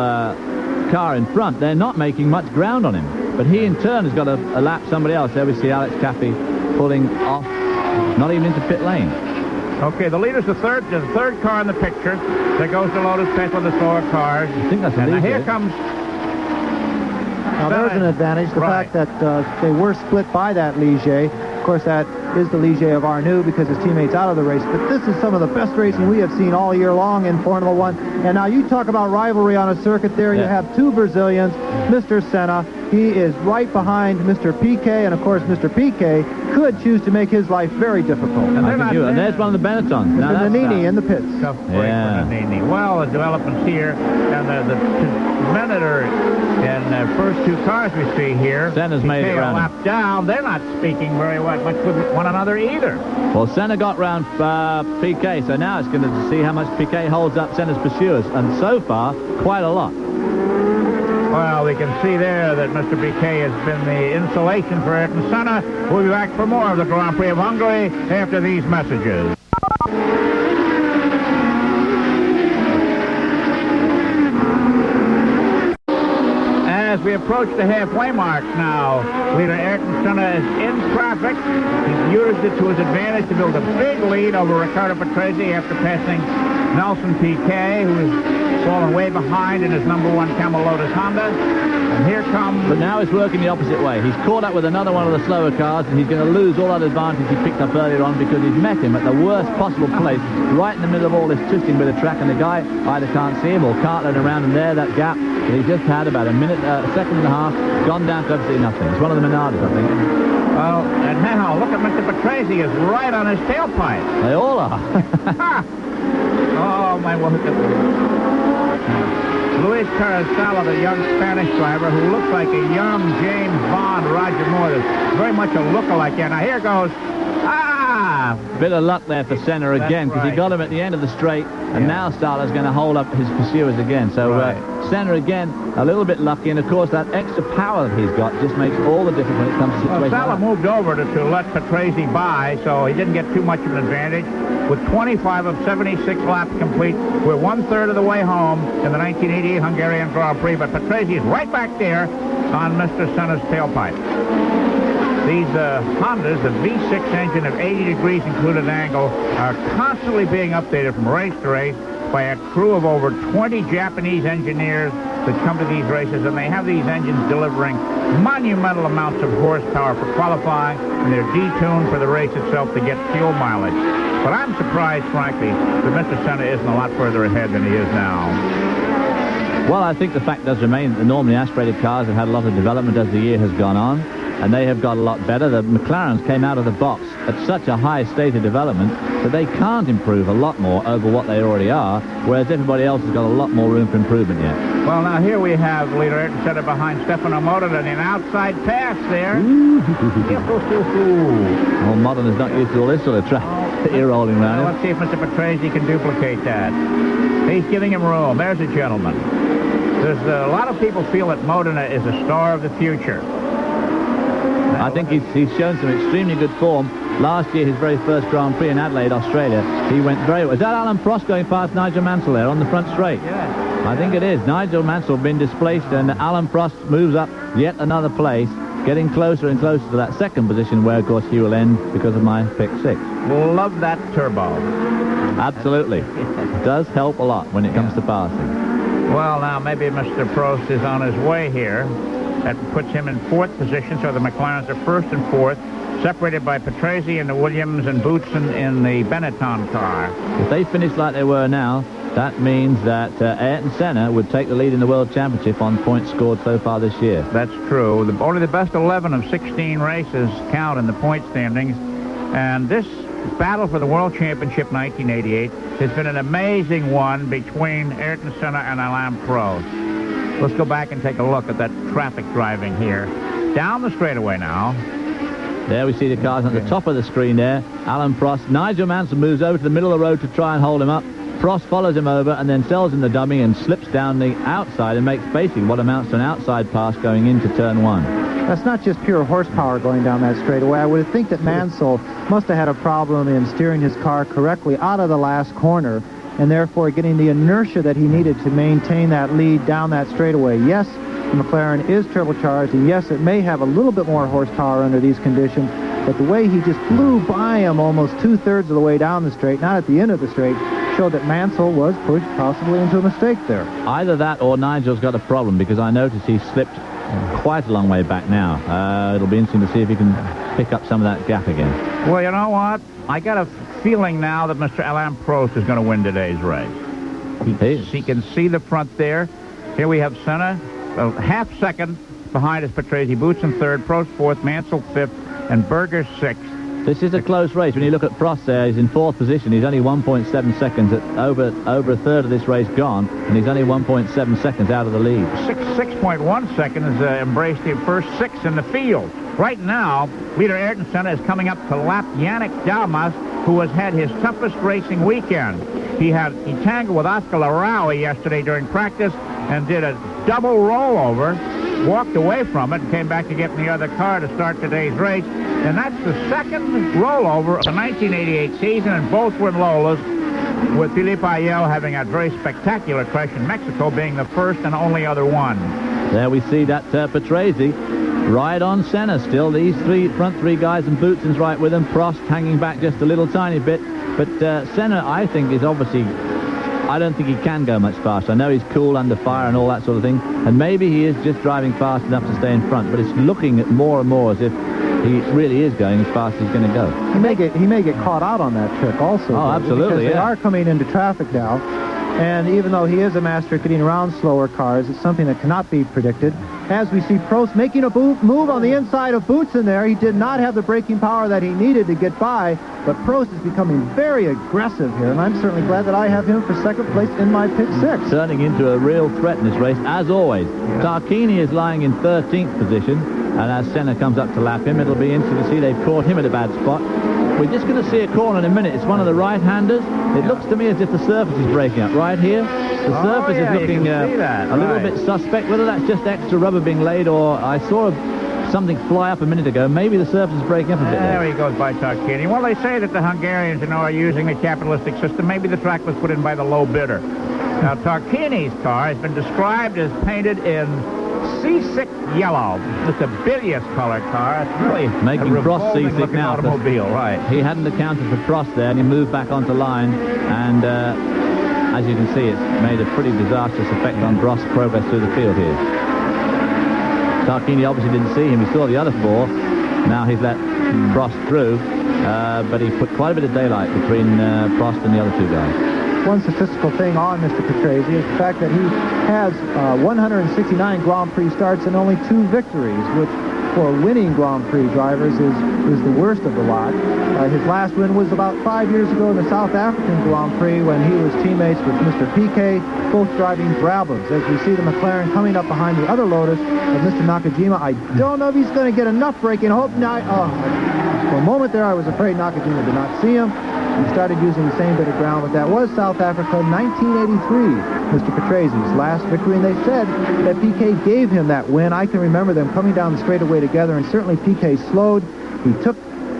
car in front, they're not making much ground on him, but he in turn has got to lap somebody else. There we see Alex Caffey pulling off, not even into pit lane.
Okay, the leader's the third car in the picture. There goes the Lotus Pet with the slower cars.
I think that's a
and here comes...
Now, there's an advantage, the fact that they were split by that Ligier. Of course, that is the Ligier of Arnoux because his teammate's out of the race. But this is some of the best racing we have seen all year long in Formula One. And now you talk about rivalry on a circuit there. Yeah. You have 2 Brazilians, Mr. Senna. He is right behind Mr. Piquet, and of course, Mr. Piquet could choose to make his life very difficult.
And there's one of the Benettons.
Mr. Nannini in the pits.
Tough break for Nannini. Well, the developments here, and the men that are in the first 2 cars we see here,
Senna's made it around.
Lap down. They're not speaking very much with one another either.
Well, Senna got round Piquet, so now it's going to see how much Piquet holds up Senna's pursuers, and so far, quite a lot.
Well, we can see there that Mr. Piquet has been the insulation for Ayrton Senna. We'll be back for more of the Grand Prix of Hungary after these messages. As we approach the halfway mark now, leader Ayrton Senna is in traffic. He's used it to his advantage to build a big lead over Riccardo Patrese after passing Nelson Piquet, who is fallen way behind in his #1 Camel Lotus Honda. And here comes...
But now it's working the opposite way. He's caught up with another one of the slower cars, and he's going to lose all that advantage he picked up earlier on because he's met him at the worst possible place, right in the middle of all this twisting bit of track, and the guy either can't see him or can't let him around, and there, that gap that he just had, about a second and a half, gone down to absolutely nothing. It's one of the Menards, I think.
Well, and now, look at Mr. Patrese is right on his tailpipe.
They all are.
Oh, my, well, look at this. Luis Carrizal, the young Spanish driver who looks like a young James Bond, Roger Moore. There's very much a look-alike here. Now, here goes...
Bit of luck there for Senna again, because he got him at the end of the straight, and now Stahler's going to hold up his pursuers again. So Senna again, a little bit lucky, and of course that extra power that he's got just makes all the difference when it comes to situations.
Well, Stahler moved over to let Patrese by, so he didn't get too much of an advantage. With 25 of 76 laps complete, we're 1/3 of the way home in the 1988 Hungarian Grand Prix, but Patrese is right back there on Mr. Senna's tailpipe. These Hondas, the V6 engine of 80 degrees included angle, are constantly being updated from race to race by a crew of over 20 Japanese engineers that come to these races, and they have these engines delivering monumental amounts of horsepower for qualifying, and they're detuned for the race itself to get fuel mileage. But I'm surprised, frankly, that Mr. Senna isn't a lot further ahead than he is now.
Well, I think the fact does remain that the normally aspirated cars have had a lot of development as the year has gone on, and they have got a lot better. The McLarens came out of the box at such a high state of development that they can't improve a lot more over what they already are, whereas everybody else has got a lot more room for improvement yet.
Well, now here we have leader Ayrton Senna behind Stefano Modena and an outside pass there.
Well, Modena is not used to all this sort of track that you're rolling around.
Let's see if Mr. Patrese can duplicate that. He's giving him room. There's a gentleman. There's a lot of people feel that Modena is a star of the future.
I think he's shown some extremely good form. last year, his very first Grand Prix in Adelaide, Australia, he went very well. Is that Alain Prost going past Nigel Mansell there on the front straight?
Yeah.
I think it is. Nigel Mansell been displaced, and Alain Prost moves up yet another place, getting closer and closer to that second position where, of course, he will end because of my pick 6.
Love that turbo.
Absolutely. It does help a lot when it comes to passing.
Well, now, maybe Mr. Prost is on his way here. That puts him in 4th position, so the McLarens are 1st and 4th, separated by Patrese in the Williams and Boutsen in the Benetton car.
If they finish like they were now, that means that Ayrton Senna would take the lead in the World Championship on points scored so far this year.
That's true. Only the best 11 of 16 races count in the point standings, and this battle for the World Championship 1988 has been an amazing one between Ayrton Senna and Alain Prost. Let's go back and take a look at that traffic driving here. Down the straightaway now.
There we see the cars at the top of the screen there. Alain Prost. Nigel Mansell moves over to the middle of the road to try and hold him up. Prost follows him over and then sells him the dummy and slips down the outside and makes basically what amounts to an outside pass going into turn 1.
That's not just pure horsepower going down that straightaway. I would think that Mansell must have had a problem in steering his car correctly out of the last corner and therefore getting the inertia that he needed to maintain that lead down that straightaway. Yes, the McLaren is turbocharged, and yes, it may have a little bit more horsepower under these conditions, but the way he just flew by him almost 2/3 of the way down the straight, not at the end of the straight, showed that Mansell was pushed possibly into a mistake there.
Either that or Nigel's got a problem, because I noticed he slipped quite a long way back now. It'll be interesting to see if he can pick up some of that gap again.
Well, you know what? I got a feeling now that Mr. Alain Prost is going to win today's race. He can see the front there. Here we have Senna, a half second behind is Patrese. Boutsen 3rd, Prost 4th, Mansell 5th, and Berger 6th.
This is a close race. When you look at Prost there, he's in 4th position. He's only 1.7 seconds, over a third of this race gone, and he's only 1.7 seconds out of the lead.
6.1 seconds embraced the first 6 in the field. Right now, leader Ayrton Senna is coming up to lap Yannick Dalmas, who has had his toughest racing weekend. He tangled with Oscar Laraui yesterday during practice and did a double rollover, walked away from it, and came back to get in the other car to start today's race. And that's the second rollover of the 1988 season, and both were in Lolas, with Felipe Ayel having a very spectacular crash in Mexico, being the first and only other one.
There we see that Patrese right on Senna still. These front three guys, and Boutsen's right with him. Prost hanging back just a little tiny bit. But Senna, I think, is obviously... I don't think he can go much faster. I know he's cool under fire and all that sort of thing, and maybe he is just driving fast enough to stay in front, but it's looking more and more as if he really is going as fast as he's going to go.
He may get caught out on that trick also.
Oh, absolutely,
because they are coming into traffic now, and even though he is a master at getting around slower cars, it's something that cannot be predicted. As we see Prost making a move on the inside of Boutsen there, he did not have the braking power that he needed to get by, but Prost is becoming very aggressive here, and I'm certainly glad that I have him for 2nd place in my pick 6.
Turning into a real threat in this race, as always. Yeah. Tarquini is lying in 13th position, and as Senna comes up to lap him, it'll be interesting to see they've caught him at a bad spot. We're just going to see a corner in a minute. It's one of the right-handers. It looks to me as if the surface is breaking up right here. The surface is looking a little bit suspect. Whether that's just extra rubber being laid, or I saw something fly up a minute ago. Maybe the surface is breaking up a bit.
There he goes by Tarquini. Well, they say that the Hungarians, are using the capitalistic system. Maybe the track was put in by the low bidder. Now, Tarquini's car has been described as painted in seasick yellow. It's a bilious color car. It's really
making Prost seasick now.
Automobile, right?
He hadn't accounted for Prost there, and he moved back onto line, and as you can see, it's made a pretty disastrous effect on Prost's progress through the field here. Tarquini obviously didn't see him. He saw the other 4. Now he's let Prost through, but he put quite a bit of daylight between Prost and the other 2 guys.
One statistical thing on Mr. Patrese is the fact that he has 169 Grand Prix starts and only 2 victories, which for winning Grand Prix drivers is the worst of the lot. His last win was about 5 years ago in the South African Grand Prix when he was teammates with Mr. Piquet, both driving Brabhams. As we see the McLaren coming up behind the other Lotus of Mr. Nakajima, I don't know if he's going to get enough braking. Hope not. For a moment there, I was afraid Nakajima did not see him. He started using the same bit of ground, but that was South Africa 1983, Mr. Patrese's last victory, and they said that Piquet gave him that win. I can remember them coming down the straightaway together, and certainly Piquet slowed. He took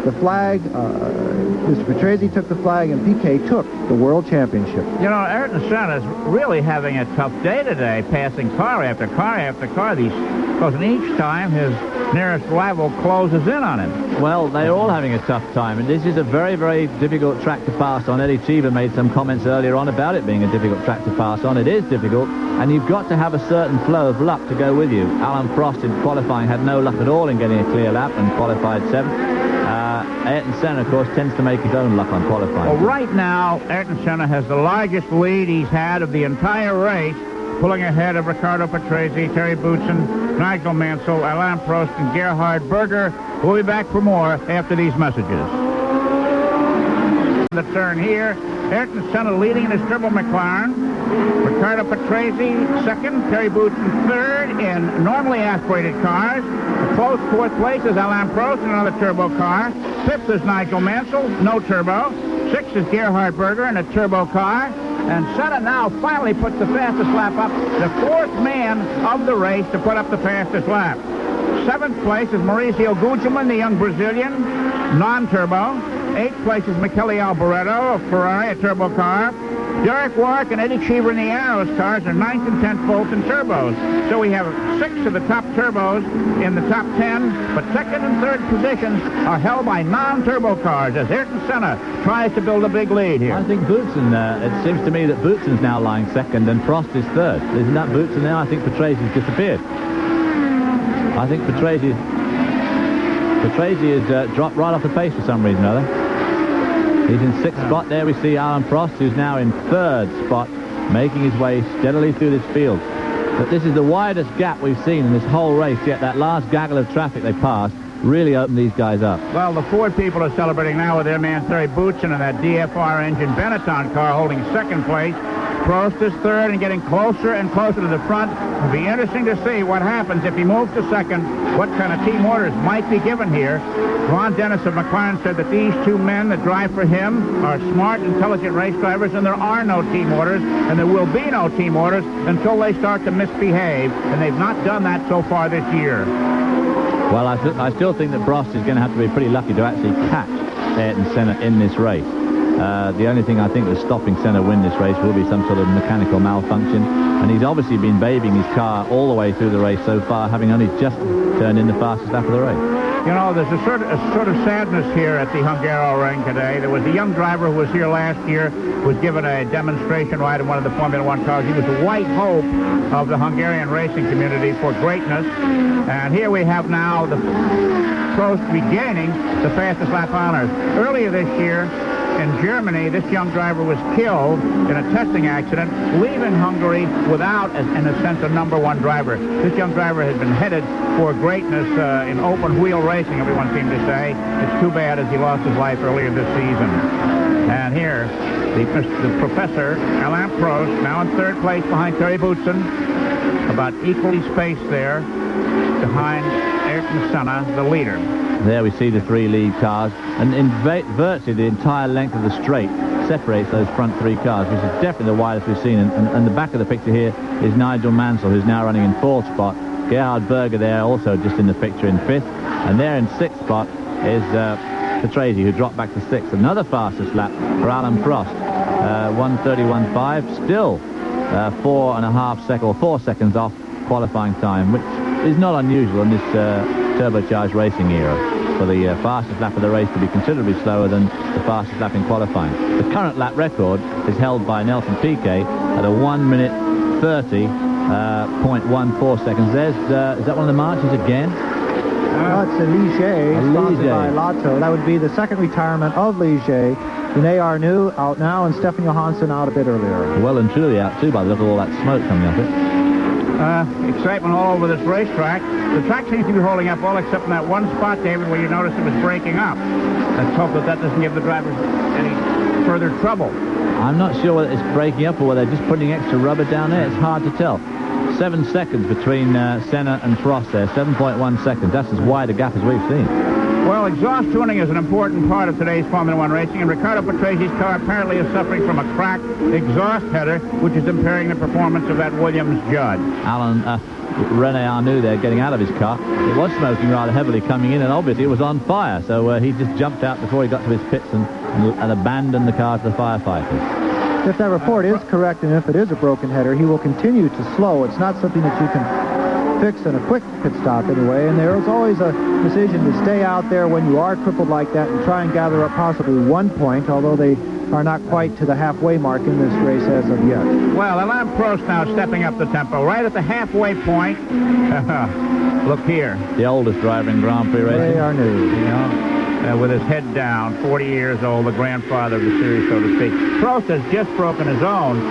The flag, Mr. Patrese took the flag, and Piquet took the World Championship.
You know, Ayrton Senna's really having a tough day today, passing car after car after car. Because each time his nearest rival closes in on him.
Well, they're all having a tough time, and this is a very, very difficult track to pass on. Eddie Cheever made some comments earlier on about it being a difficult track to pass on. It is difficult, and you've got to have a certain flow of luck to go with you. Alain Prost in qualifying had no luck at all in getting a clear lap and qualified 7th. Ayrton Senna, of course, tends to make his own luck on qualifying.
Well, right now, Ayrton Senna has the largest lead he's had of the entire race, pulling ahead of Riccardo Patrese, Terry Boutsen, Nigel Mansell, Alain Prost, and Gerhard Berger. We'll be back for more after these messages. The turn here, Ayrton Senna leading in his turbo McLaren. Riccardo Patrese second, Terry Boutsen third in normally aspirated cars. A close fourth place is Alain Prost in another turbo car. Fifth is Nigel Mansell, no turbo. Sixth is Gerhard Berger in a turbo car. And Senna now finally puts the fastest lap up, the fourth man of the race to put up the fastest lap. Seventh place is Mauricio Gugelmin, the young Brazilian, non-turbo. Eighth place is Michele Alboreto of Ferrari, a turbo car. Derek Warwick and Eddie Cheever in the Arrows cars are 9th and 10th Fulton turbos. So we have 6 of the top turbos in the top 10, but second and third positions are held by non-turbo cars as Ayrton Senna tries to build a big lead here.
I think Boutsen, it seems to me that Boutsen's now lying second and Prost is third. Isn't that Boutsen now? I think Patrese's disappeared. I think Patrese has dropped right off the pace for some reason or other. He's in 6th spot. There we see Alain Prost, who's now in 3rd spot, making his way steadily through this field. But this is the widest gap we've seen in this whole race yet. That last gaggle of traffic they passed really opened these guys up.
Well, the Ford people are celebrating now with their man Terry Boutsen in that DFR engine Benetton car holding 2nd place. Prost is 3rd and getting closer and closer to the front. It'll be interesting to see what happens if he moves to 2nd, what kind of team orders might be given here. Ron Dennis of McLaren said that these 2 men that drive for him are smart, intelligent race drivers, and there are no team orders, and there will be no team orders until they start to misbehave, and they've not done that so far this year.
Well, I still think that Prost is going to have to be pretty lucky to actually catch Ayrton Senna in this race. The only thing I think that's stopping Senna win this race will be some sort of mechanical malfunction, and he's obviously been babying his car all the way through the race so far, having only just turned in the fastest lap of the race.
You know, there's a sort of sadness here at the Hungaroring today. There was a young driver who was here last year, was given a demonstration ride in one of the Formula One cars. He was the white hope of the Hungarian racing community for greatness, and here we have now the Prost regaining the fastest lap honors. Earlier this year, in Germany, this young driver was killed in a testing accident, leaving Hungary without, in a sense, a #1 driver. This young driver has been headed for greatness in open-wheel racing, everyone seemed to say. It's too bad as he lost his life earlier this season. And here, the professor, Alain Prost, now in 3rd place behind Terry Boutsen, about equally spaced there behind Ayrton Senna, the leader.
There we see the 3 lead cars, and in virtually the entire length of the straight separates those front 3 cars, which is definitely the widest we've seen. And the back of the picture here is Nigel Mansell, who's now running in 4th spot. Gerhard Berger there also just in the picture in 5th. And there in 6th spot is Patrese, who dropped back to 6th. Another fastest lap for Alain Prost, 1:31.5, still 4 seconds off qualifying time, which is not unusual in this turbocharged racing era, for the fastest lap of the race to be considerably slower than the fastest lap in qualifying. The current lap record is held by Nelson Piquet at a 1:30.14 seconds. Is that one of the marches again?
It's a Ligier, sponsored by Lotto. That would be the 2nd retirement of Ligier. Rene Arnoux out now, and Stefan Johansson out a bit earlier.
Well and truly out too, by the look of all that smoke coming off it.
Excitement all over this racetrack. The track seems to be holding up well, except in that one spot, David, where you notice it was breaking up. Let's hope that doesn't give the drivers any further trouble.
I'm not sure whether it's breaking up or whether they're just putting extra rubber down there. It's hard to tell. 7 seconds between Senna and Prost there, 7.1 seconds. That's as wide a gap as we've seen.
Well, exhaust tuning is an important part of today's Formula One racing, and Riccardo Patrese's car apparently is suffering from a cracked exhaust header, which is impairing the performance of that Williams-Judd.
René Arnoux there getting out of his car. It was smoking rather heavily coming in, and obviously it was on fire. So he just jumped out before he got to his pits and abandoned the car to the firefighters.
If that report is correct, and if it is a broken header, he will continue to slow. It's not something that you can fix in a quick pit stop anyway, and there is always a decision to stay out there when you are crippled like that and try and gather up possibly 1 point, although they are not quite to the halfway mark in this race as of yet.
Well, Alain Prost now stepping up the tempo right at the halfway point. Look here.
The oldest driver in Grand Prix racing.
They are new.
You know, with his head down, 40 years old, the grandfather of the series, so to speak. Prost has just broken his own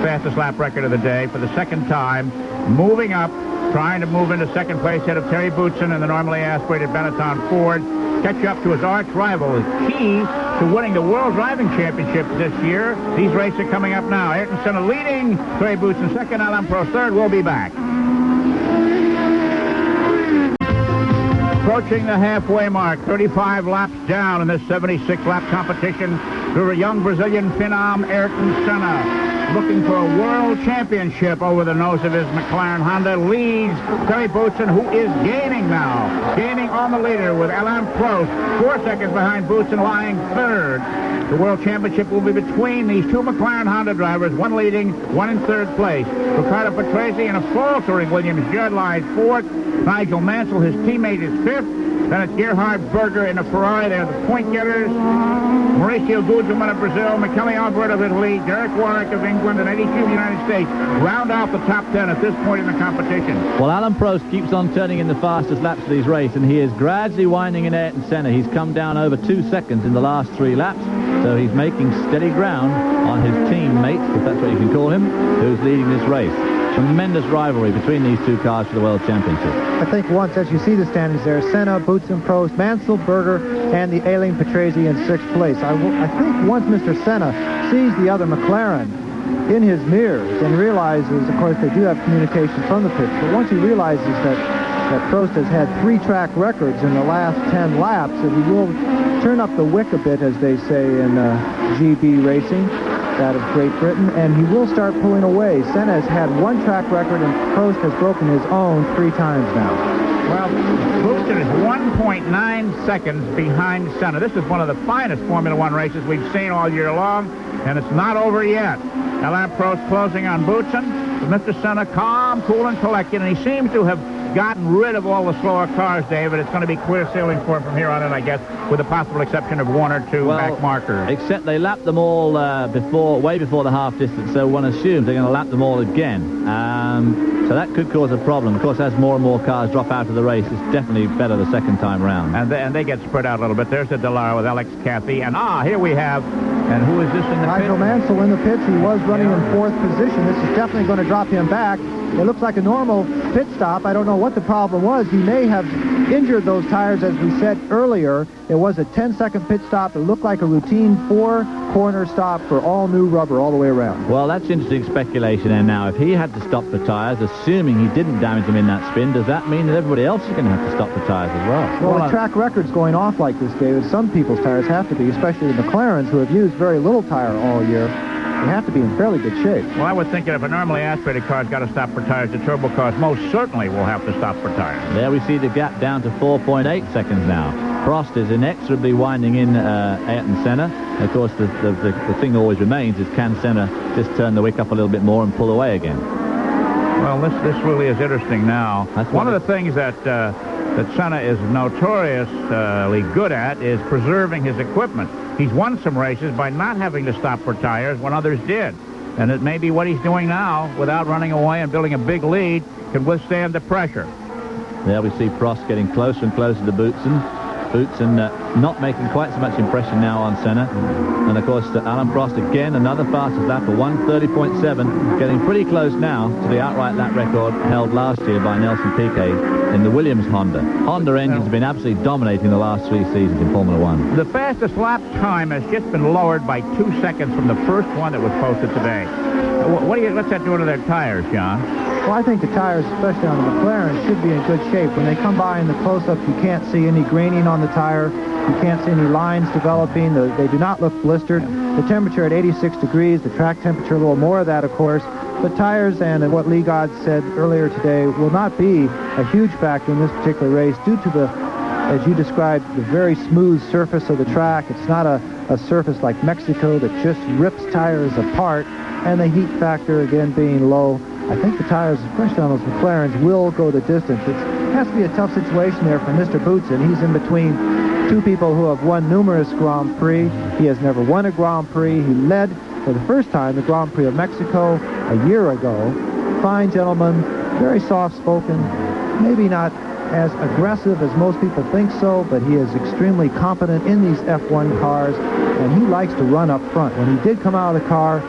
fastest lap record of the day for the second time, moving up, trying to move into second place ahead of Terry Boutsen and the normally aspirated Benetton Ford. Catch up to his arch rival is key to winning the World Driving Championship this year. These races are coming up now. Ayrton Senna leading, Terry Boutsen second, Alain Prost third. We'll be back. Approaching the halfway mark, 35 laps down in this 76-lap competition. The young Brazilian phenom Ayrton Senna, looking for a world championship over the nose of his McLaren-Honda, leads Terry Boutsen, who is gaining now. Gaining on the leader with Alain Prost, 4 seconds behind Boutsen, lying third. The world championship will be between these two McLaren-Honda drivers, one leading, one in third place. Riccardo Patrese in a faltering Williams-Judd lies fourth. Nigel Mansell, his teammate, is fifth. Then it's Gerhard Berger in a Ferrari. They're the point getters. Mauricio Gugelmin of Brazil, Michele Albert of Italy, Derek Warwick of England, and 82 of the United States round out the top 10 at this point in the competition.
Well, Alain Prost keeps on turning in the fastest laps of these races, and he is gradually winding in Ayrton Senna. He's come down over 2 seconds in the last 3 laps, so he's making steady ground on his teammate, if that's what you can call him, who's leading this race. Tremendous rivalry between these two cars for the World Championship.
I think once, as you see the standings there, Senna, Boutsen, Prost, Mansell, Berger, and the Alain Patrese in 6th place. I think once Mr. Senna sees the other McLaren in his mirrors and realizes, of course, they do have communication from the pits, but once he realizes that Prost has had 3 track records in the last 10 laps, and he will turn up the wick a bit, as they say in GB racing, that of Great Britain, and he will start pulling away. Senna has had 1 track record, and Prost has broken his own 3 times now.
Well, Boutsen is 1.9 seconds behind Senna. This is one of the finest Formula One races we've seen all year long, and it's not over yet. Alain Prost closing on Boutsen, with Mr. Senna calm, cool, and collected, and he seems to have gotten rid of all the slower cars, David. It's going to be clear sailing for him from here on in, I guess, with the possible exception of 1 or 2 back markers.
Except they lapped them all way before the half distance, so one assumes they're going to lap them all again. So that could cause a problem. Of course, as more and more cars drop out of the race, it's definitely better the second time around.
And they get spread out a little bit. There's the Dallara with Alex Cathy. And here we have, and who is this in the
Nigel
pit?
Mansell in the pits. He was running in 4th position. This is definitely going to drop him back. It looks like a normal pit stop. I don't know what the problem was. He may have injured those tires, as we said earlier. It was a 10-second pit stop. It looked like a routine 4-corner stop for all new rubber all the way around.
Well, that's interesting speculation. And now, if he had to stop the tires, assuming he didn't damage them in that spin, does that mean that everybody else is going to have to stop the tires as well?
Well, the track record's going off like this, David. Some people's tires have to be, especially the McLarens, who have used very little tire all year. They have to be in fairly good shape.
Well, I would think that if a normally aspirated car's got to stop for tires, the turbo cars most certainly will have to stop for tires.
There we see the gap down to 4.8 seconds now. Prost is inexorably winding in Ayrton Senna. Of course, the thing always remains is, can Senna just turn the wick up a little bit more and pull away again?
Well, this really is interesting now. That's one of the things that Senna is notoriously good at is preserving his equipment. He's won some races by not having to stop for tires when others did. And it may be what he's doing now, without running away and building a big lead, can withstand the pressure.
There we see Prost getting closer and closer to Boutsen. Boutsen not making quite so much impression now on Senna. And, of course, Alain Prost again, another fastest lap for 1:30.7, getting pretty close now to the outright lap record held last year by Nelson Piquet in the Williams-Honda. Honda engines have been absolutely dominating the last 3 seasons in Formula One.
The fastest lap time has just been lowered by 2 seconds from the first one that was posted today. What's that doing to their tires, John?
Well, I think the tires, especially on the McLaren, should be in good shape. When they come by in the close-up, you can't see any graining on the tire. You can't see any lines developing. They do not look blistered. The temperature at 86 degrees, the track temperature, a little more of that, of course. But tires, and what Lee God said earlier today, will not be a huge factor in this particular race due to the, as you described, the very smooth surface of the track. It's not a surface like Mexico that just rips tires apart, and the heat factor, again, being low. I think the tires, especially on those McLarens, will go the distance. It has to be a tough situation there for Mr. Boutsen. He's in between two people who have won numerous Grand Prix. He has never won a Grand Prix. He led for the first time the Grand Prix of Mexico a year ago. Fine gentleman, very soft-spoken, maybe not as aggressive as most people think so, but he is extremely competent in these F1 cars, and he likes to run up front. When he did come out of the car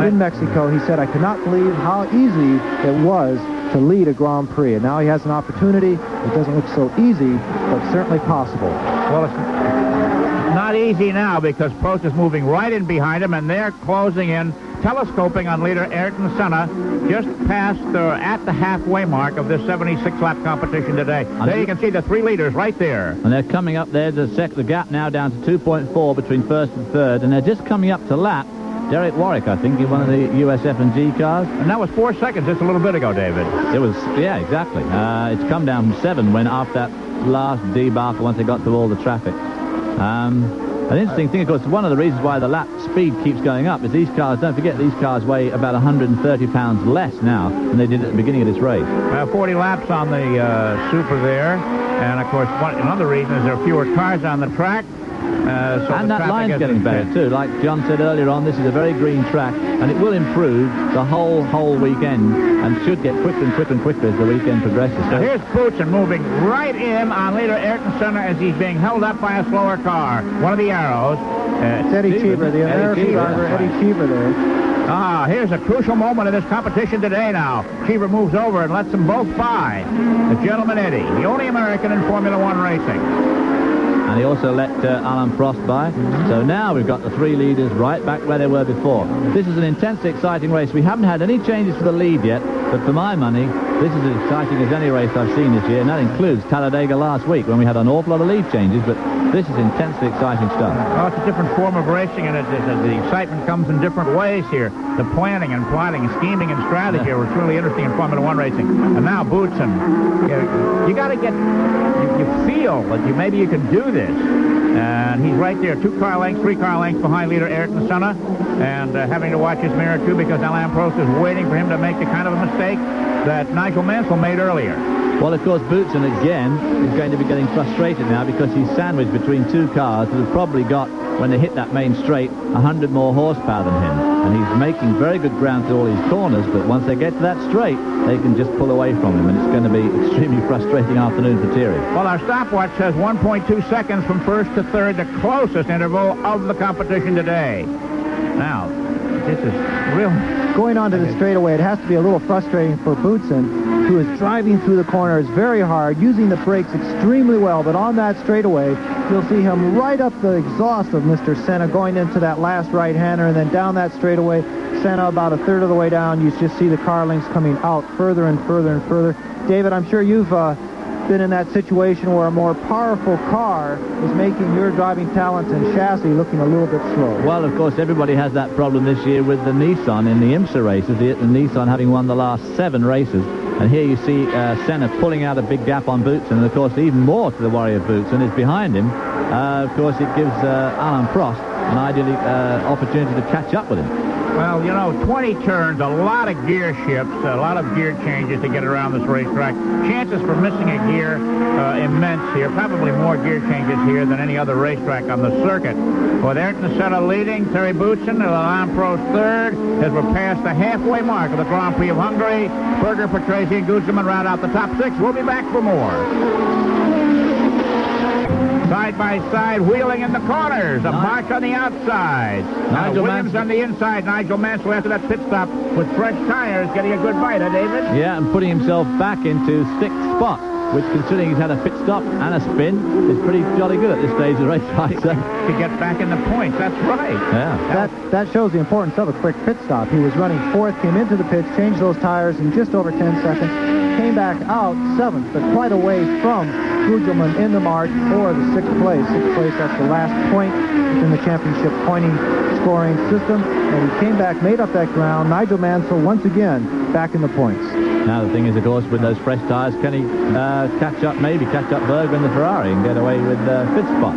in Mexico, he said, "I could not believe how easy it was to lead a Grand Prix," and now he has an opportunity. It doesn't look so easy, but certainly possible.
Well, it's not easy now because Prost is moving right in behind him, and they're closing in, telescoping on leader Ayrton Senna, just past at the halfway mark of this 76-lap competition today. There you can see the three leaders right there.
And they're coming up there to the gap now down to 2.4 between first and third, and they're just coming up to lap Derek Warwick, I think, in one of the US F&G cars.
And that was 4 seconds just a little bit ago, David.
It was, yeah, exactly. It's come down from 7 when after that last debacle, once they got through all the traffic. An interesting thing, of course, one of the reasons why the lap speed keeps going up is these cars, don't forget, these cars weigh about 130 pounds less now than they did at the beginning of this race.
40 laps on the Super there. And, of course, another reason is there are fewer cars on the track. So
and that line's getting better too. Like John said earlier on, this is a very green track, and it will improve the whole weekend, and should get quicker and quicker and quicker as the weekend progresses.
So here's Boutsen moving right in on leader Ayrton Senna as he's being held up by a slower car. One of the arrows.
It's Eddie Cheever, the American driver, Eddie Cheever there.
Here's a crucial moment in this competition today now. Cheever moves over and lets them both by. The gentleman Eddie, the only American in Formula One racing.
And he also let Alain Prost by. So now we've got the three leaders right back where they were before. This is an intensely exciting race. We haven't had any changes to the lead yet, but for my money, this is as exciting as any race I've seen this year, and that includes Talladega last week when we had an awful lot of lead changes, but this is intensely exciting stuff.
Well, it's a different form of racing, and the excitement comes in different ways here. The planning and plotting and scheming and strategy are really interesting in Formula One racing. And now Boutsen, you got to get, you feel that maybe you can do this. And he's right there, 3 car lengths behind leader Ayrton Senna, and having to watch his mirror too because Alain Prost is waiting for him to make the kind of a mistake that Nigel Mansell made earlier.
Well, of course, Boutsen again is going to be getting frustrated now because he's sandwiched between 2 cars that have probably got, when they hit that main straight, 100 more horsepower than him. And he's making very good ground through all these corners, but once they get to that straight, they can just pull away from him, and it's going to be extremely frustrating afternoon for Thierry.
Well, our stopwatch says 1.2 seconds from first to third, the closest interval of the competition today. Now, this is real.
Going on to the straightaway, it has to be a little frustrating for Boutsen, who is driving through the corners very hard, using the brakes extremely well, but on that straightaway, you'll see him right up the exhaust of Mr. Senna going into that last right-hander, and then down that straightaway, Senna about a third of the way down. You just see the car lengths coming out further and further and further. David, I'm sure you've been in that situation where a more powerful car is making your driving talents and chassis looking a little bit slow.
Well, of course, everybody has that problem this year with the Nissan in the IMSA races, the Nissan having won the last 7 races. And here you see Senna pulling out a big gap on Boutsen, and of course even more to the worry of Boutsen is behind him. Of course it gives Alain Prost an ideal opportunity to catch up with him.
Well, you know, 20 turns, a lot of gear shifts, a lot of gear changes to get around this racetrack. Chances for missing a gear immense here. Probably more gear changes here than any other racetrack on the circuit. With Ayrton Senna leading, Thierry Boutsen and Alain Prost third, as we're past the halfway mark of the Grand Prix of Hungary. Berger, Patrese, and Guzman round out the top 6. We'll be back for more. Side by side, wheeling in the corners. A march on the outside. Williams on the inside. Nigel Mansell after that pit stop with fresh tires, getting a good bite, David?
Yeah, and putting himself back into 6th spot. which, considering he's had a pit stop and a spin, is pretty jolly good at this stage of the race. Right? So,
to get back in the points, that's right.
Yeah.
That shows the importance of a quick pit stop. He was running 4th, came into the pits, changed those tires in just over 10 seconds, came back out 7th, but quite a way from Gugelman in the march for the 6th place. 6th place, that's the last point within the championship pointing scoring system, and he came back, made up that ground. Nigel Mansell once again back in the points.
Now the thing is, of course, with those fresh tires, can he maybe catch up Berger in the Ferrari and get away with 5th spot?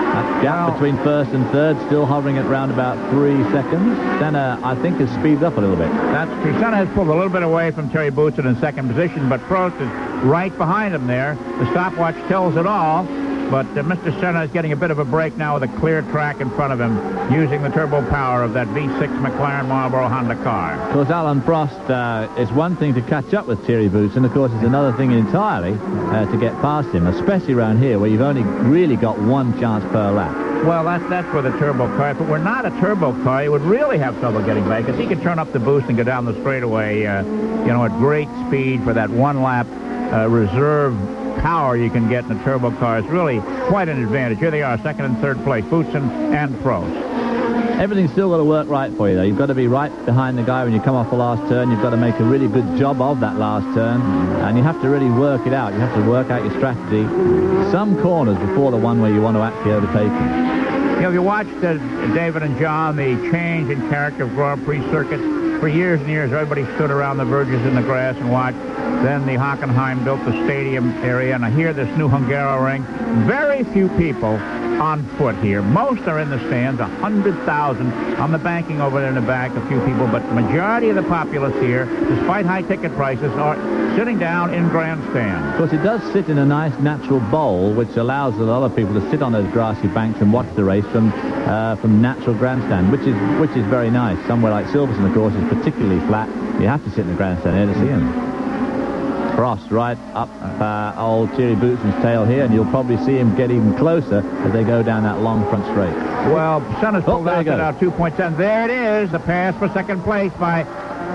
That gap between 1st and 3rd still hovering at around about 3 seconds. Senna, I think, has speeded up a little bit.
That's true. Senna has pulled a little bit away from Terry Boutsen in 2nd position, but Prost is right behind him there. The stopwatch tells it all. But Mr. Senna is getting a bit of a break now with a clear track in front of him, using the turbo power of that V6 McLaren Marlboro-Honda car.
Of course, Alain Prost, it's one thing to catch up with Thierry Boutsen. Of course, it's another thing entirely to get past him, especially around here, where you've only really got one chance per lap.
Well, that's for the turbo car. If it were not a turbo car, you would really have trouble getting back, because he could turn up the boost and go down the straightaway, at great speed for that one-lap reserve power you can get in a turbo car. Is really quite an advantage. Here they are, 2nd and 3rd place, Boutsen and Prost.
Everything's still got to work right for you, though. You've got to be right behind the guy when you come off the last turn. You've got to make a really good job of that last turn, and you have to really work it out. You have to work out your strategy. Some corners before the one where you want to actually overtake him.
If you watched David and John, the change in character of Grand Prix circuits, for years and years, everybody stood around the verges in the grass and watched. Then the Hockenheim built the stadium area, and I hear this new Hungaroring. Very few people on foot here. Most are in the stands, 100,000 on the banking over there in the back, a few people, but the majority of the populace here, despite high ticket prices, are sitting down in grandstands.
Of course, it does sit in a nice natural bowl, which allows a lot of people to sit on those grassy banks and watch the race from natural grandstand, which is very nice. Somewhere like Silverstone, of course, is particularly flat. You have to sit in the grandstand here to see him. Prost right up old Thierry Boutsen's tail here, and you'll probably see him get even closer as they go down that long front straight.
Well, Senna's pulled out at our 2.7. There it is, the pass for 2nd place by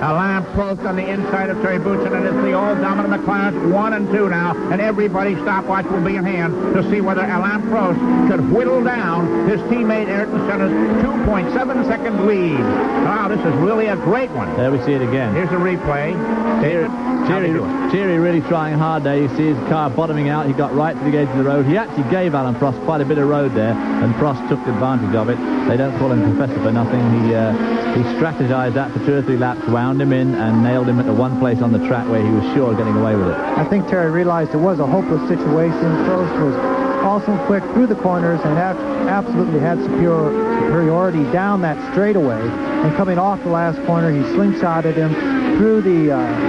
Alain Prost on the inside of Terry Boutsen, and it's the old dominant McLarens 1 and 2 now, and everybody's stopwatch will be in hand to see whether Alain Prost could whittle down his teammate Ayrton Senna's 2.7-second lead. Wow, this is really a great one.
There we see it again.
Here's a replay.
Thierry really trying hard there. You see his car bottoming out. He got right to the edge of the road. He actually gave Alain Prost quite a bit of road there, and Prost took advantage of it. They don't call him Professor for nothing. He strategized that for 2 or 3 laps, wound him in, and nailed him at the one place on the track where he was sure of getting away with it.
I think Terry realized it was a hopeless situation. Prost was awesome quick through the corners and absolutely had superiority down that straightaway. And coming off the last corner, he slingshotted him through the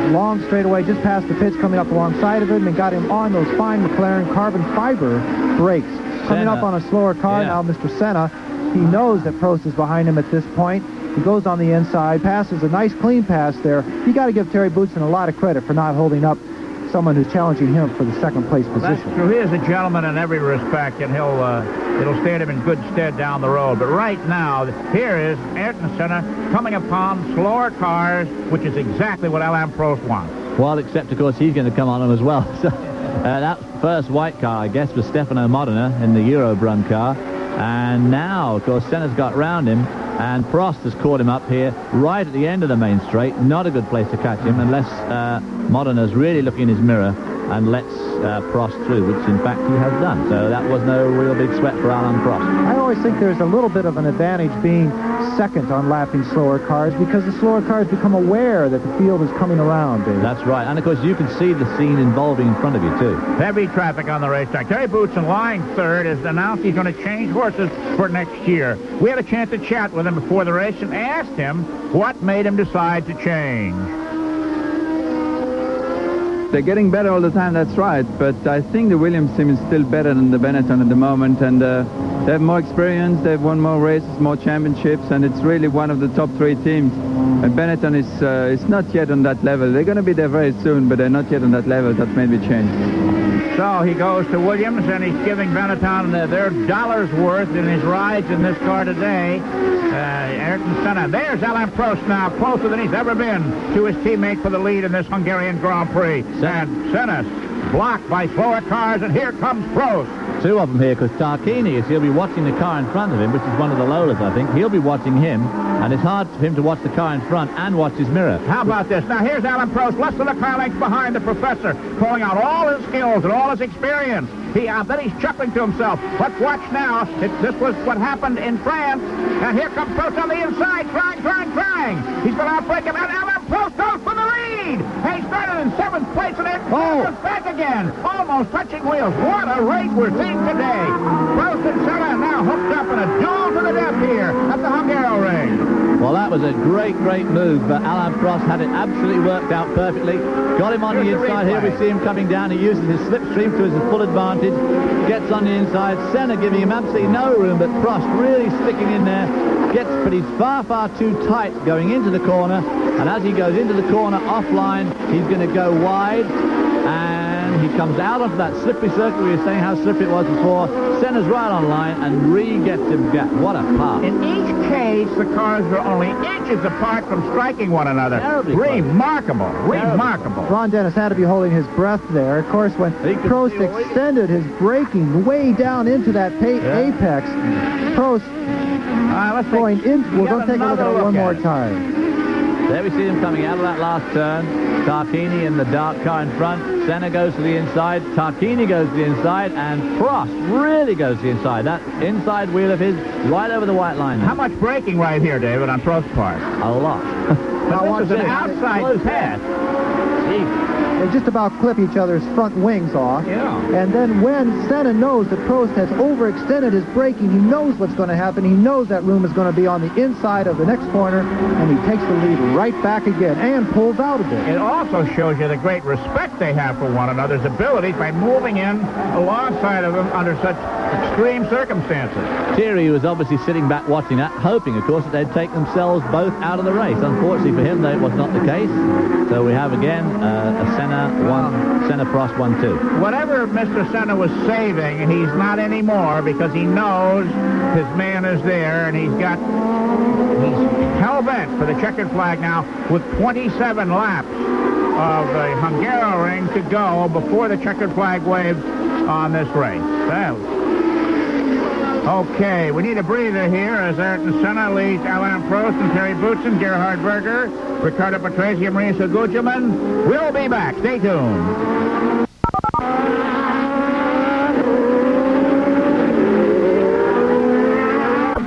long straightaway, just past the pits, coming up alongside of him, and got him on those fine McLaren carbon fiber brakes. Coming up on a slower car now, Mr. Senna. He knows that Prost is behind him at this point. He goes on the inside, passes a nice clean pass there. You got to give Terry Boutsen a lot of credit for not holding up someone who's challenging him for the 2nd place position.
That's true. He is a gentleman in every respect, and it'll stand him in good stead down the road. But right now, here is Ayrton Senna coming upon slower cars, which is exactly what Alain Prost wants.
Well, except, of course, he's going to come on him as well. So, that first white car, I guess, was Stefano Modena in the Eurobrun car. And now, of course, Senna's got round him, and Prost has caught him up here right at the end of the main straight. Not a good place to catch him unless Modena's really looking in his mirror and lets Prost through, which in fact he has done. So that was no real big sweat for Alain Prost.
I always think there's a little bit of an advantage being second on lapping slower cars, because the slower cars become aware that the field is coming around, Dave.
That's right. And of course you can see the scene involving in front of you too.
Heavy traffic on the racetrack. Terry Boutsen, lying 3rd, has announced he's going to change horses for next year. We had a chance to chat with him before the race and asked him what made him decide to change.
They're getting better all the time, that's right, but I think the Williams team is still better than the Benetton at the moment, and they have more experience, they've won more races, more championships, and it's really one of the top 3 teams. And Benetton is not yet on that level. They're going to be there very soon, but they're not yet on that level. That made me change.
So he goes to Williams, and he's giving Benetton their dollar's worth in his rides in this car today. Ayrton Senna. There's Alain Prost now, closer than he's ever been to his teammate for the lead in this Hungarian Grand Prix. And Senna's blocked by slower cars, and here comes Prost.
Two of them here, because Tarquini he'll be watching the car in front of him, which is one of the Lolas, I think. He'll be watching him, and it's hard for him to watch the car in front and watch his mirror.
How about this? Now, here's Alain Prost, less than a car length behind the professor, calling out all his skills and all his experience. Then he's chuckling to himself. Let's watch now. This was what happened in France, and here comes Prost on the inside, trying. He's going to outbreak him, and Alain Prost goes for the lead. He started in 7th place, and then goes back again, almost touching wheels. What a race we're seeing today. Prost and Senna now hooked up in a duel to the death here at the Hungaroring.
Well, that was a great move, but Alain Prost had it absolutely worked out perfectly. Got him on the inside. Here we see him coming down. He uses his slipstream to his full advantage. Gets on the inside. Senna giving him absolutely no room, but Prost really sticking in there. But he's far too tight going into the corner. And as he goes into the corner offline, he's going to go wide. And he comes out onto that slippery circuit. We were saying how slippery it was before. Senna's right on line, and gets him back. What a pass.
In each case, the cars were only inches apart from striking one another. Remarkable.
Ron Dennis had to be holding his breath there. Of course, when Prost extended his braking way down into that apex, Prost
let's
going in. We're going to take a look at it one more time.
There we see him coming out of that last turn. Tarquini in the dark car in front. Senna goes to the inside. Tarquini goes to the inside. And Prost really goes to the inside. That inside wheel of his right over the white line.
How much braking right here, David, on Prost's part?
A lot.
Now, this is an outside pass.
They just about clip each other's front wings off.
Yeah.
And then when Senna knows that Prost has overextended his braking, he knows what's going to happen. He knows that room is going to be on the inside of the next corner, and he takes the lead right back again and pulls out a bit.
It also shows you the great respect they have for one another's abilities by moving in alongside of them under such extreme circumstances.
Thierry was obviously sitting back watching that, hoping, of course, that they'd take themselves both out of the race. Unfortunately for him, that was not the case. So we have again a Senna Prost 1-2.
Whatever Mr. Senna was saving, he's not anymore, because he knows his man is there, and he's hell-bent for the checkered flag now with 27 laps of the Hungaroring to go before the checkered flag waves on this race. Okay, we need a breather here as Ayrton Senna leads Alain Prost and Terry Boutsen, Gerhard Berger, Ricardo Patrese, and Mauricio Gugelmin. We'll be back. Stay tuned.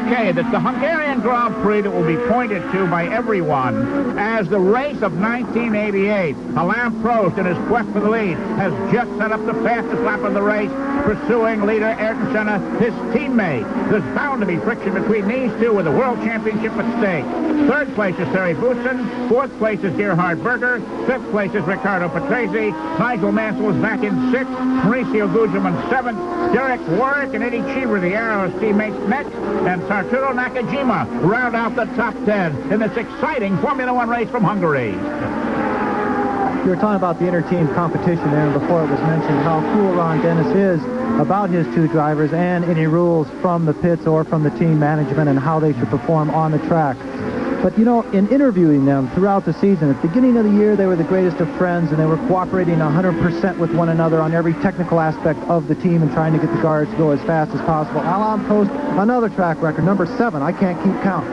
Okay, that's the Hungarian Grand Prix that will be pointed to by everyone as the race of 1988. Alain Prost, in his quest for the lead, has just set up the fastest lap of the race, pursuing leader Ayrton Senna, his teammate. There's bound to be friction between these two with the World Championship at stake. 3rd place is Terry Boutsen. 4th place is Gerhard Berger. 5th place is Ricardo Patrese. Nigel Mansell is back in 6th. Mauricio Gugelmin 7th. Derek Warwick and Eddie Cheever, the Arrows teammates, next. And Arturo Nakajima round out the top 10 in this exciting Formula One race from Hungary.
You were talking about the inter-team competition there, and before it was mentioned how cool Ron Dennis is about his two drivers and any rules from the pits or from the team management and how they should perform on the track. But, you know, in interviewing them throughout the season, at the beginning of the year, they were the greatest of friends, and they were cooperating 100% with one another on every technical aspect of the team and trying to get the cars to go as fast as possible. Alain Prost, another track record, number 7. I can't keep count.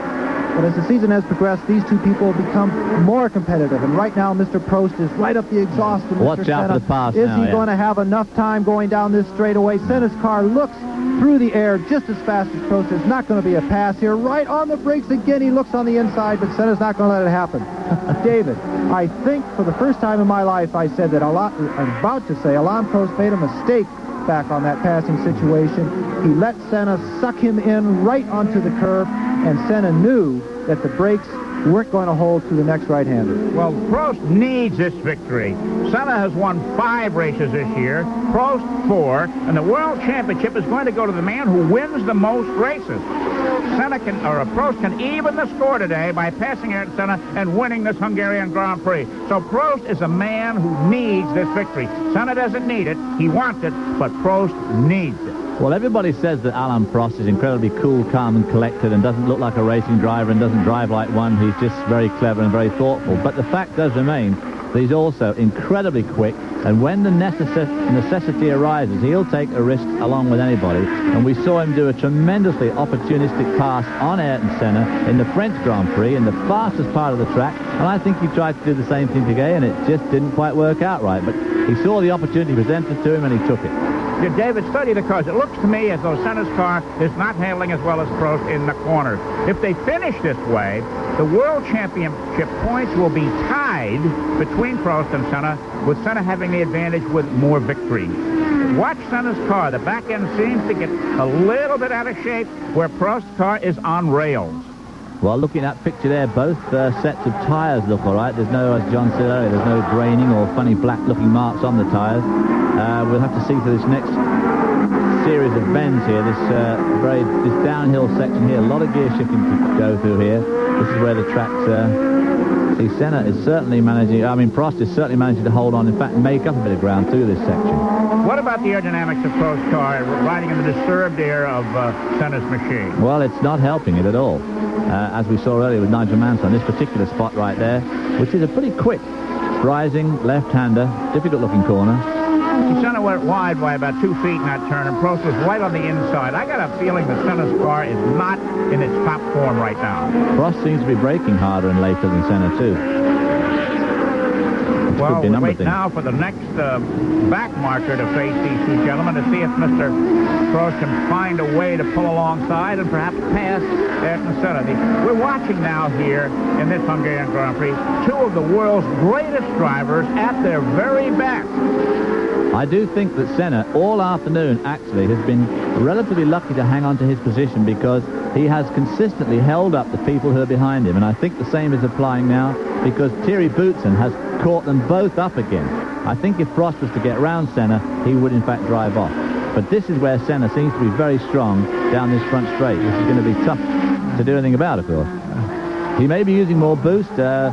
But as the season has progressed, these two people have become more competitive. And right now, Mr. Prost is right up the exhaust of Mr.
Watch out for the pass
Is
now,
he going to have enough time going down this straightaway? Senna's car looks through the air just as fast as Prost. There's not going to be a pass here. Right on the brakes again. He looks on the inside, but Senna's not going to let it happen. David, I think for the first time in my life, I said that I'm about to say Alain Prost made a mistake back on that passing situation. He let Senna suck him in right onto the curb, and Senna knew that the brakes weren't going to hold through the next right-hander.
Well, Prost needs this victory. Senna has won 5 races this year, Prost 4, and the World Championship is going to go to the man who wins the most races. Prost can even the score today by passing Ayrton Senna and winning this Hungarian Grand Prix. So Prost is a man who needs this victory. Senna doesn't need it. He wants it, but Prost needs it.
Well, everybody says that Alain Prost is incredibly cool, calm, and collected and doesn't look like a racing driver and doesn't drive like one. He's just very clever and very thoughtful. But the fact does remain that he's also incredibly quick, and when the necessity arises, he'll take a risk along with anybody. And we saw him do a tremendously opportunistic pass on Ayrton Senna in the French Grand Prix in the fastest part of the track, and I think he tried to do the same thing today, and it just didn't quite work out right. But he saw the opportunity presented to him, and he took it.
Did David study the cars? It looks to me as though Senna's car is not handling as well as Prost in the corners. If they finish this way, the World Championship points will be tied between Prost and Senna, with Senna having the advantage with more victories. Watch Senna's car. The back end seems to get a little bit out of shape, where Prost's car is on rails.
Well, looking at that picture there, both sets of tyres look all right. There's no, as John said earlier, there's no graining or funny black-looking marks on the tyres. We'll have to see for this next series of bends here, this downhill section here. A lot of gear shifting to go through here. This is where the track's... see, Senna is certainly managing... Prost is certainly managing to hold on, in fact, make up a bit of ground through this section.
What about the aerodynamics of Prost's car riding in the disturbed air of Senna's machine?
Well, it's not helping it at all. As we saw earlier with Nigel Mansell, this particular spot right there, which is a pretty quick rising left-hander, difficult-looking corner.
Senna went wide by about 2 feet in that turn, and Prost was right on the inside. I got a feeling that Senna's car is not in its top form right now.
Prost seems to be braking harder and later than Senna, too.
Well, we'll wait now for the next back marker to face these two gentlemen to see if Mr. Prost can find a way to pull alongside and perhaps pass Ayrton Senna. We're watching now here in this Hungarian Grand Prix two of the world's greatest drivers at their very best.
I do think that Senna, all afternoon, actually, has been relatively lucky to hang on to his position, because he has consistently held up the people who are behind him. And I think the same is applying now, because Thierry Boutsen has caught them both up again. I think if Prost was to get round Senna, he would, in fact, drive off. But this is where Senna seems to be very strong down this front straight. This is going to be tough to do anything about, of course. He may be using more boost than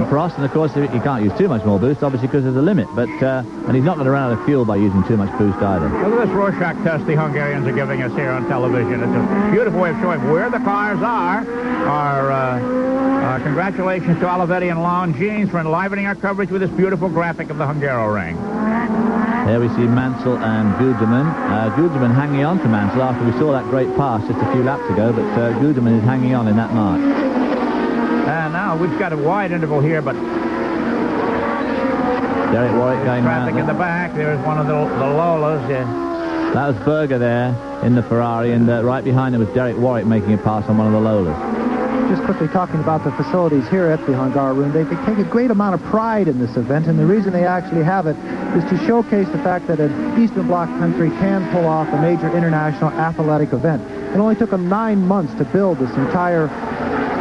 Prost, and of course he can't use too much more boost, obviously, because there's a limit. But and he's not going to run out of fuel by using too much boost either.
Look at this Rorschach test the Hungarians are giving us here on television. It's a beautiful way of showing where the cars are. Our congratulations to Olivetti and Longines for enlivening our coverage with this beautiful graphic of the Hungaroring.
There we see Mansell and Guderman. Guderman hanging on to Mansell after we saw that great pass just a few laps ago, but Guderman is hanging on in that mark.
Now we've got a wide interval here, but
Derek Warwick going around.
Traffic in the back. There's one of the Lolas. Yeah.
That was Berger there in the Ferrari, and right behind him was Derek Warwick making a pass on one of the Lolas.
Just quickly talking about the facilities here at the Hungaroring, they take a great amount of pride in this event, and the reason they actually have it is to showcase the fact that an Eastern Bloc country can pull off a major international athletic event. It only took them 9 months to build this entire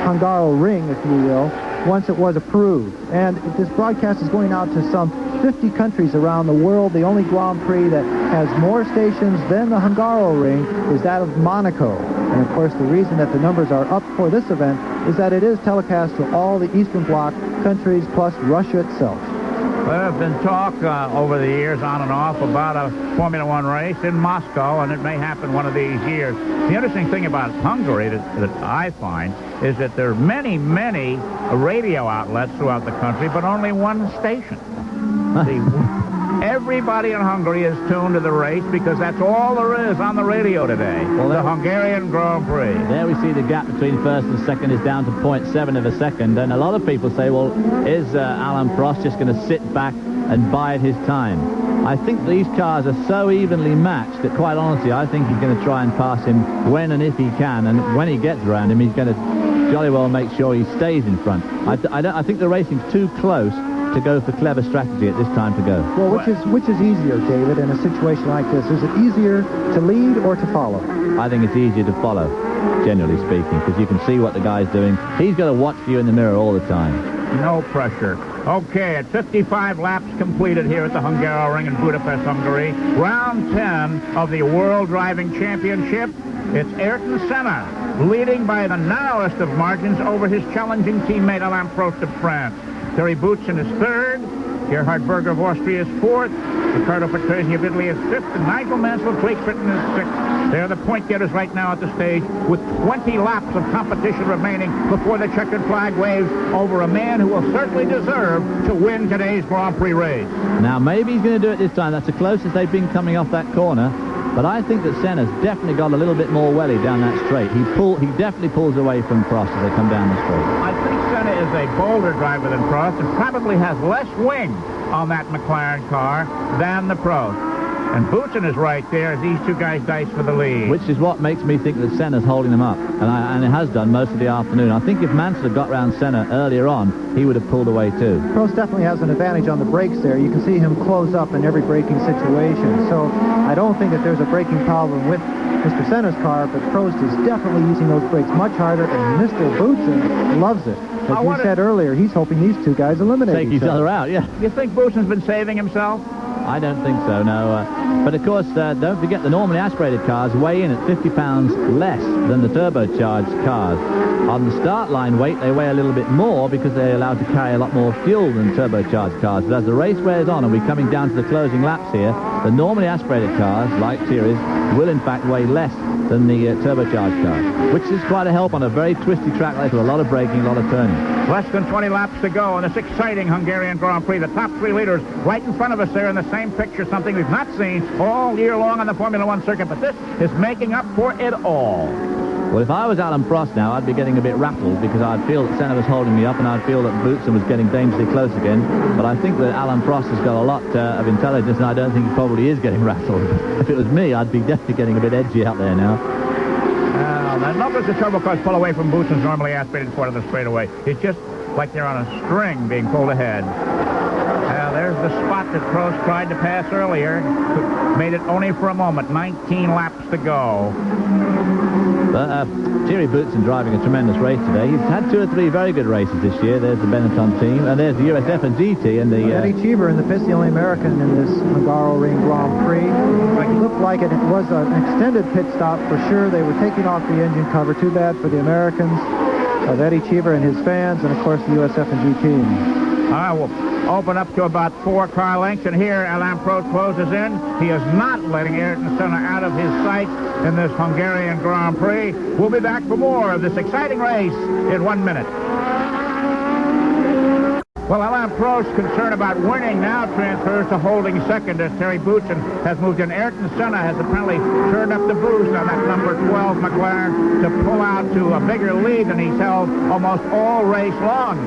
Hungaroring, if you will, once it was approved. And this broadcast is going out to some 50 countries around the world. The only Grand Prix that has more stations than the Hungaroring is that of Monaco. And of course, the reason that the numbers are up for this event is that it is telecast to all the Eastern Bloc countries plus Russia itself.
There have been talk over the years, on and off, about a Formula One race in Moscow, and it may happen one of these years. The interesting thing about Hungary that I find is that there are many, many radio outlets throughout the country, but only one station. Everybody in Hungary is tuned to the race because that's all there is on the radio today. Well, the Hungarian Grand Prix.
There we see the gap between first and second is down to 0.7 of a second, and a lot of people say, well, is Alain Prost just going to sit back and bide his time? I think these cars are so evenly matched that, quite honestly, I think he's going to try and pass him when and if he can, and when he gets around him, he's going to jolly well make sure he stays in front. I think the racing's too close to go for clever strategy at this time to go.
Well, which is easier, David, in a situation like this? Is it easier to lead or to follow?
I think it's easier to follow, generally speaking, because you can see what the guy's doing. He's got to watch you in the mirror all the time.
No pressure. Okay, at 55 laps completed here at the Hungaroring in Budapest, Hungary, round 10 of the World Driving Championship. It's Ayrton Senna leading by the narrowest of margins over his challenging teammate Alain Prost of France. Thierry Boutsen is third. Gerhard Berger of Austria is fourth. Riccardo Patrese of Italy is fifth. And Nigel Mansell of Great Britain is sixth. They're the point getters right now at the stage with 20 laps of competition remaining before the checkered flag waves over a man who will certainly deserve to win today's Grand Prix race.
Now, maybe he's going to do it this time. That's the closest they've been coming off that corner. But I think that Senna's definitely got a little bit more welly down that straight. He definitely pulls away from Prost as they come down the straight.
I think Senna is a bolder driver than Prost and probably has less wing on that McLaren car than the Prost. And Boutsen is right there as these two guys dice for the lead.
Which is what makes me think that Senna's holding them up. And it has done most of the afternoon. I think if Mansell had got round Senna earlier on, he would have pulled away too.
Prost definitely has an advantage on the brakes there. You can see him close up in every braking situation. So I don't think that there's a braking problem with Mr. Senna's car, but Prost is definitely using those brakes much harder, and Mr. Boutsen loves it. As you said earlier, he's hoping these two guys eliminate
Take each other out, yeah.
You think Boutsen's been saving himself?
I don't think so, no. But, of course, don't forget the normally aspirated cars weigh in at 50 pounds less than the turbocharged cars. On the start line weight, they weigh a little bit more because they're allowed to carry a lot more fuel than turbocharged cars. But as the race wears on and we're coming down to the closing laps here, the normally aspirated cars, like series, will, in fact, weigh less than the turbocharged cars, which is quite a help on a very twisty track like with a lot of braking, a lot of turning.
Less than 20 laps to go in this exciting Hungarian Grand Prix. The top three leaders right in front of us there in the same picture, something we've not seen all year long on the Formula One circuit, but this is making up for it all.
Well, if I was Alain Prost now, I'd be getting a bit rattled because I'd feel that Senna was holding me up and I'd feel that Boutsen was getting dangerously close again. But I think that Alain Prost has got a lot of intelligence, and I don't think he probably is getting rattled. If it was me, I'd be definitely getting a bit edgy out there now.
Now, notice the turbo cars pull away from Boutsen's normally aspirated part of the straightaway. It's just like they're on a string being pulled ahead. There's the spot that Prost tried to pass earlier. Made it only for a moment. 19 laps to go.
Thierry Boutsen driving a tremendous race today. He's had 2 or 3 very good races this year. There's the Benetton team, and there's the USF and GT. And the
Eddie Cheever in the pits, the only American in this Hungaroring Grand Prix. It looked like it was an extended pit stop for sure. They were taking off the engine cover. Too bad for the Americans of Eddie Cheever and his fans, and of course the USF and G team.
I will open up to about 4 car lengths, and here Alain Prost closes in. He is not letting Ayrton Senna out of his sight in this Hungarian Grand Prix. We'll be back for more of this exciting race in 1 minute. Well, Alain Prost's concern about winning now transfers to holding second as Thierry Boutsen has moved in. Ayrton Senna has apparently turned up the boost on that number 12 McLaren to pull out to a bigger lead than he's held almost all race long.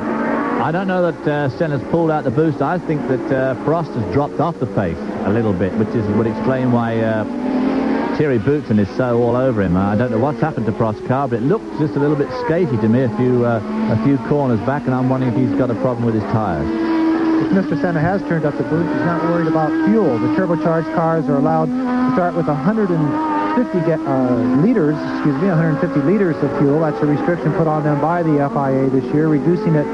I don't know that Senna's pulled out the boost. I think that Prost has dropped off the pace a little bit, which would explain why Thierry Boutsen is so all over him. I don't know what's happened to Prost's car, but it looks just a little bit skaty to me a few corners back, and I'm wondering if he's got a problem with his tires.
If Mr. Senna has turned up the boost, he's not worried about fuel. The turbocharged cars are allowed to start with 150 liters of fuel. That's a restriction put on them by the FIA this year, reducing it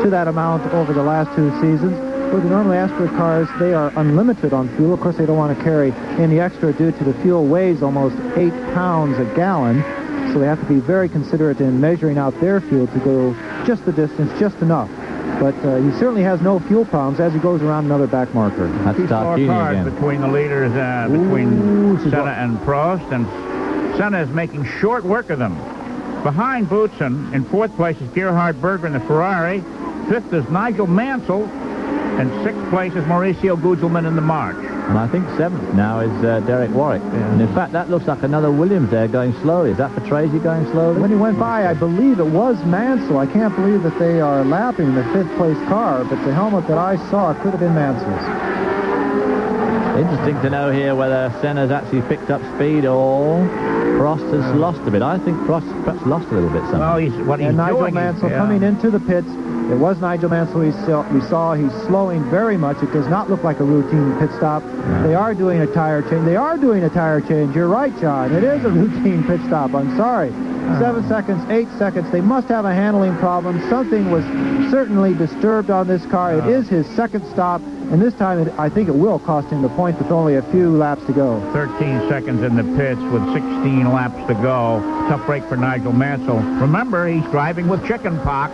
to that amount over the last 2 seasons. For the normally aspirated cars, they are unlimited on fuel. Of course, they don't want to carry any extra due to the fuel weighs almost 8 pounds a gallon. So they have to be very considerate in measuring out their fuel to go just the distance, just enough. But he certainly has no fuel problems as he goes around another back marker.
That's
4 cars between the leaders, between Senna and Prost, and Senna is making short work of them. Behind Boutsen, in 4th place is Gerhard Berger in the Ferrari. 5th is Nigel Mansell, and 6th place is Mauricio Gugelmin in the March.
And I think 7th now is Derek Warwick. Yeah. And in fact, that looks like another Williams there going slowly. Is that Patrese going slowly?
When he went by, I believe it was Mansell. I can't believe that they are lapping the 5th place car, but the helmet that I saw could have been Mansell's.
Interesting to know here whether Senna's actually picked up speed or Prost has lost a bit. I think Prost perhaps lost a little bit something.
Well,
and Nigel Mansell coming into the pits. It was Nigel Mansell we saw. He's slowing very much. It does not look like a routine pit stop. No. They are doing a tire change. You're right, John. It is a routine pit stop. I'm sorry. 7 seconds, 8 seconds. They must have a handling problem. Something was certainly disturbed on this car. It is his second stop, and this time I think it will cost him the point with only a few laps to go.
13 seconds in the pits with 16 laps to go. Tough break for Nigel Mansell. Remember, he's driving with chicken pox.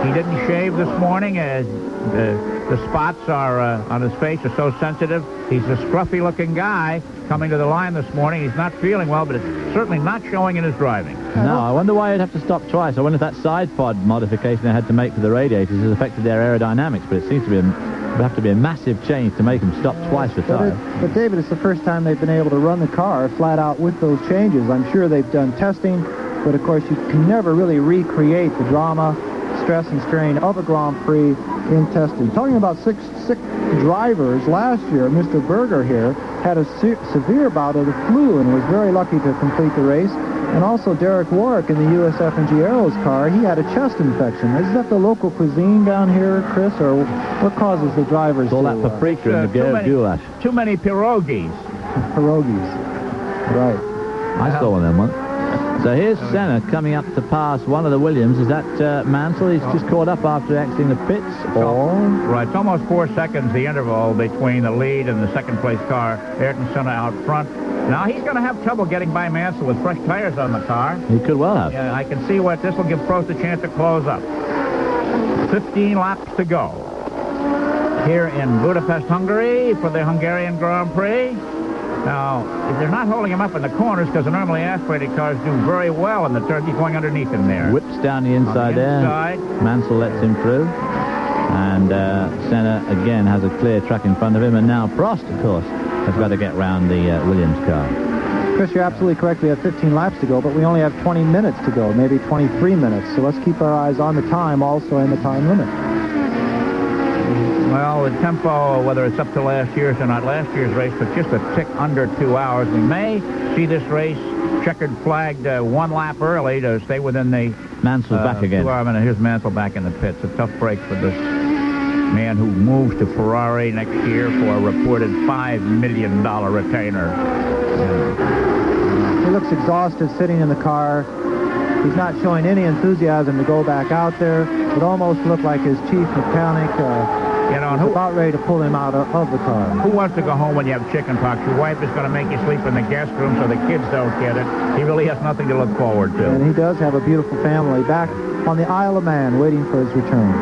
He didn't shave this morning. The spots are on his face are so sensitive. He's a scruffy-looking guy coming to the line this morning. He's not feeling well, but it's certainly not showing in his driving.
No, I wonder why he'd have to stop twice. I wonder if that side pod modification they had to make for the radiators has affected their aerodynamics, but it seems to be would have to be a massive change to make them stop twice for tire.
But David, it's the first time they've been able to run the car flat out with those changes. I'm sure they've done testing, but of course you can never really recreate the drama, stress and strain of a Grand Prix in testing. Talking about sick drivers, last year Mr. Berger here had a severe bout of the flu and was very lucky to complete the race. And also Derek Warwick in the USF&G Aeros car, he had a chest infection. Is that the local cuisine down here, Chris, or what causes the drivers
all that paprika and the goulash?
Too many pierogies.
Pierogies, right.
I saw one of them once. So here's Senna coming up to pass one of the Williams. Is that Mansell? He's just caught up after exiting the pits? Or?
Right, it's almost 4 seconds, the interval between the lead and the second-place car. Ayrton Senna out front. Now, he's going to have trouble getting by Mansell with fresh tires on the car.
He could well have.
Yeah, I can see what this will give Prost a chance to close up. 15 laps to go here in Budapest, Hungary for the Hungarian Grand Prix. Now, they're not holding him up in the corners because the normally aspirated cars do very well in the turn. He's going underneath him there.
Whips down the inside there. Mansell lets him through. And Senna, again, has a clear track in front of him. And now Prost, of course, has got to get round the Williams car.
Chris, you're absolutely correct. We have 15 laps to go, but we only have 20 minutes to go, maybe 23 minutes. So let's keep our eyes on the time also and the time limit.
Well, the tempo, whether it's up to last year's or not, last year's race took just a tick under 2 hours. We may see this race checkered flagged 1 lap early to stay within the...
Mansell's back again.
2 hour minute. Here's Mansell back in the pits. A tough break for this man who moves to Ferrari next year for a reported $5 million retainer.
He looks exhausted sitting in the car. He's not showing any enthusiasm to go back out there. It almost looked like his chief mechanic was about ready to pull him out of the car.
Who wants to go home when you have chicken pox? Your wife is going to make you sleep in the guest room so the kids don't get it. He really has nothing to look forward to.
And he does have a beautiful family back on the Isle of Man waiting for his return.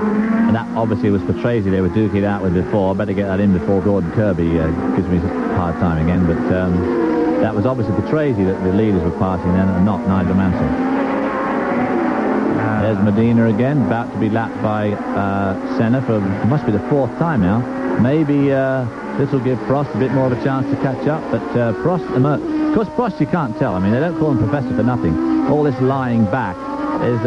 And that obviously was for Tracy they were duking it out with before. Better get that in before Gordon Kirby gives me a hard time again. But that was obviously for Tracy that the leaders were passing then and not Nigel Mansell. There's Medina again, about to be lapped by Senna for, must be the 4th time now. Maybe this will give Prost a bit more of a chance to catch up, but Prost, of course Prost you can't tell. I mean, they don't call him Professor for nothing. All this lying back is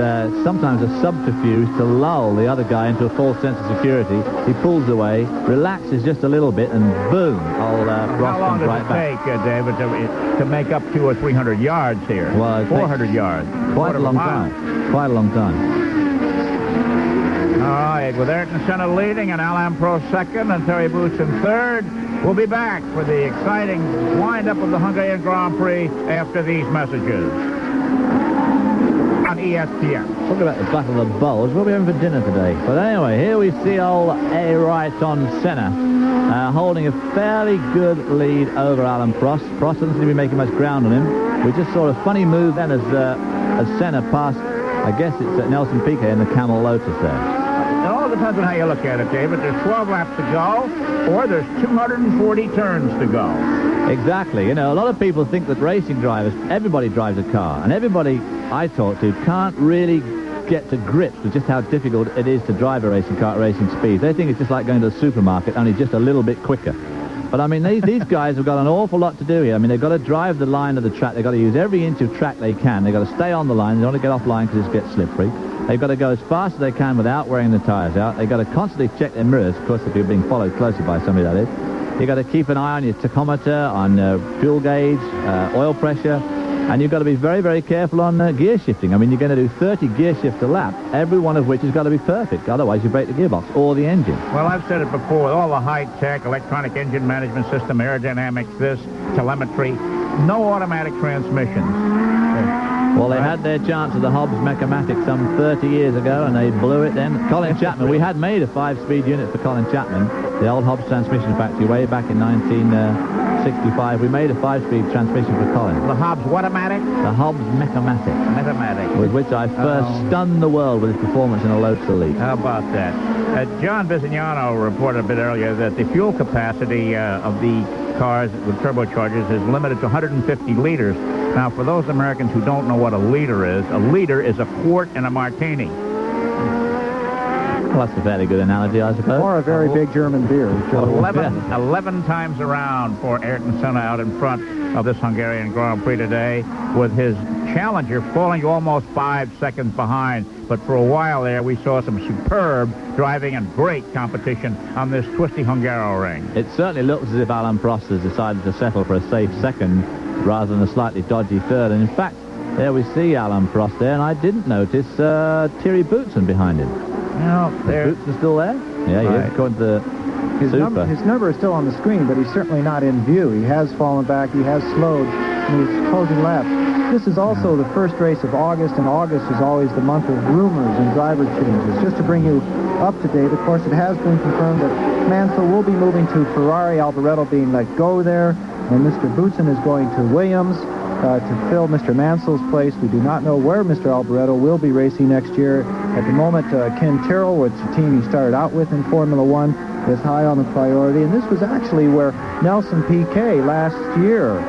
sometimes a subterfuge to lull the other guy into a false sense of security. He pulls away, relaxes just a little bit, and boom, old Prost comes right back.
How long does it take, David, to make up 200 or 300 yards here?
Well,
400 yards.
Quite a long time. Quite a long time.
All right, with Ayrton Senna leading and Alain Prost second and Terry Boots in third, we'll be back for the exciting wind-up of the Hungarian Grand Prix after these messages on ESPN.
Talk about the Battle of the Bulls. We'll be having for dinner today. But anyway, here we see old Ayrton Senna holding a fairly good lead over Alain Prost. Prost doesn't seem to be making much ground on him. We just saw a funny move then as Senna passed, I guess it's at Nelson Piquet in the Camel Lotus there.
It all depends on how you look at it, David. There's 12 laps to go, or there's 240 turns to go.
Exactly. You know, a lot of people think that racing drivers, everybody drives a car, and everybody I talk to can't really get to grips with just how difficult it is to drive a racing car at racing speeds. They think it's just like going to the supermarket, only just a little bit quicker. But, I mean, these guys have got an awful lot to do here. I mean, they've got to drive the line of the track. They've got to use every inch of track they can. They've got to stay on the line. They don't want to get off line because it gets slippery. They've got to go as fast as they can without wearing the tyres out. They've got to constantly check their mirrors, of course, if you're being followed closely by somebody, that is. You've got to keep an eye on your tachometer, on fuel gauge, oil pressure, and you've got to be very, very careful on gear shifting. I mean, you're going to do 30 gear shifts a lap, every one of which has got to be perfect. Otherwise, you break the gearbox or the engine.
Well, I've said it before. With all the high-tech electronic engine management system, aerodynamics, telemetry, no automatic transmissions.
Well, they had their chance at the Hobbs Mechamatic some 30 years ago, and they blew it then. Colin Chapman, we had made a 5-speed unit for Colin Chapman, the old Hobbs transmission factory, way back in 1965. We made a 5-speed transmission for Colin.
The Hobbs Whatomatic?
The Hobbs Mechamatic.
Mechamatic.
With which I first stunned the world with his performance in a Lotus Elite.
How about that? John Visignano reported a bit earlier that the fuel capacity of the cars with turbochargers is limited to 150 liters. Now, for those Americans who don't know what a liter is a quart and a martini.
Well, that's a fairly good analogy, I suppose.
Or a very big German beer.
11 times around for Ayrton Senna out in front of this Hungarian Grand Prix today, with his challenger falling almost 5 seconds behind. But for a while there, we saw some superb driving and great competition on this twisty Hungaroring.
It certainly looks as if Alain Prost has decided to settle for a safe second rather than a slightly dodgy third. And in fact, there we see Alain Prost there, and I didn't notice Thierry Boutsen behind him.
Well,
Is Boutsen still there? Yeah, he is, according to the
his number is still on the screen, but he's certainly not in view. He has fallen back, he has slowed, and he's closing laps. This is also the first race of August, and August is always the month of rumors and driver changes. Just to bring you up to date, of course, it has been confirmed that Mansell will be moving to Ferrari, Alboreto being let go there, and Mr. Boutsen is going to Williams to fill Mr. Mansell's place. We do not know where Mr. Alboreto will be racing next year. At the moment, Ken Tyrrell, which the team he started out with in Formula One, is high on the priority, and this was actually where Nelson Piquet last year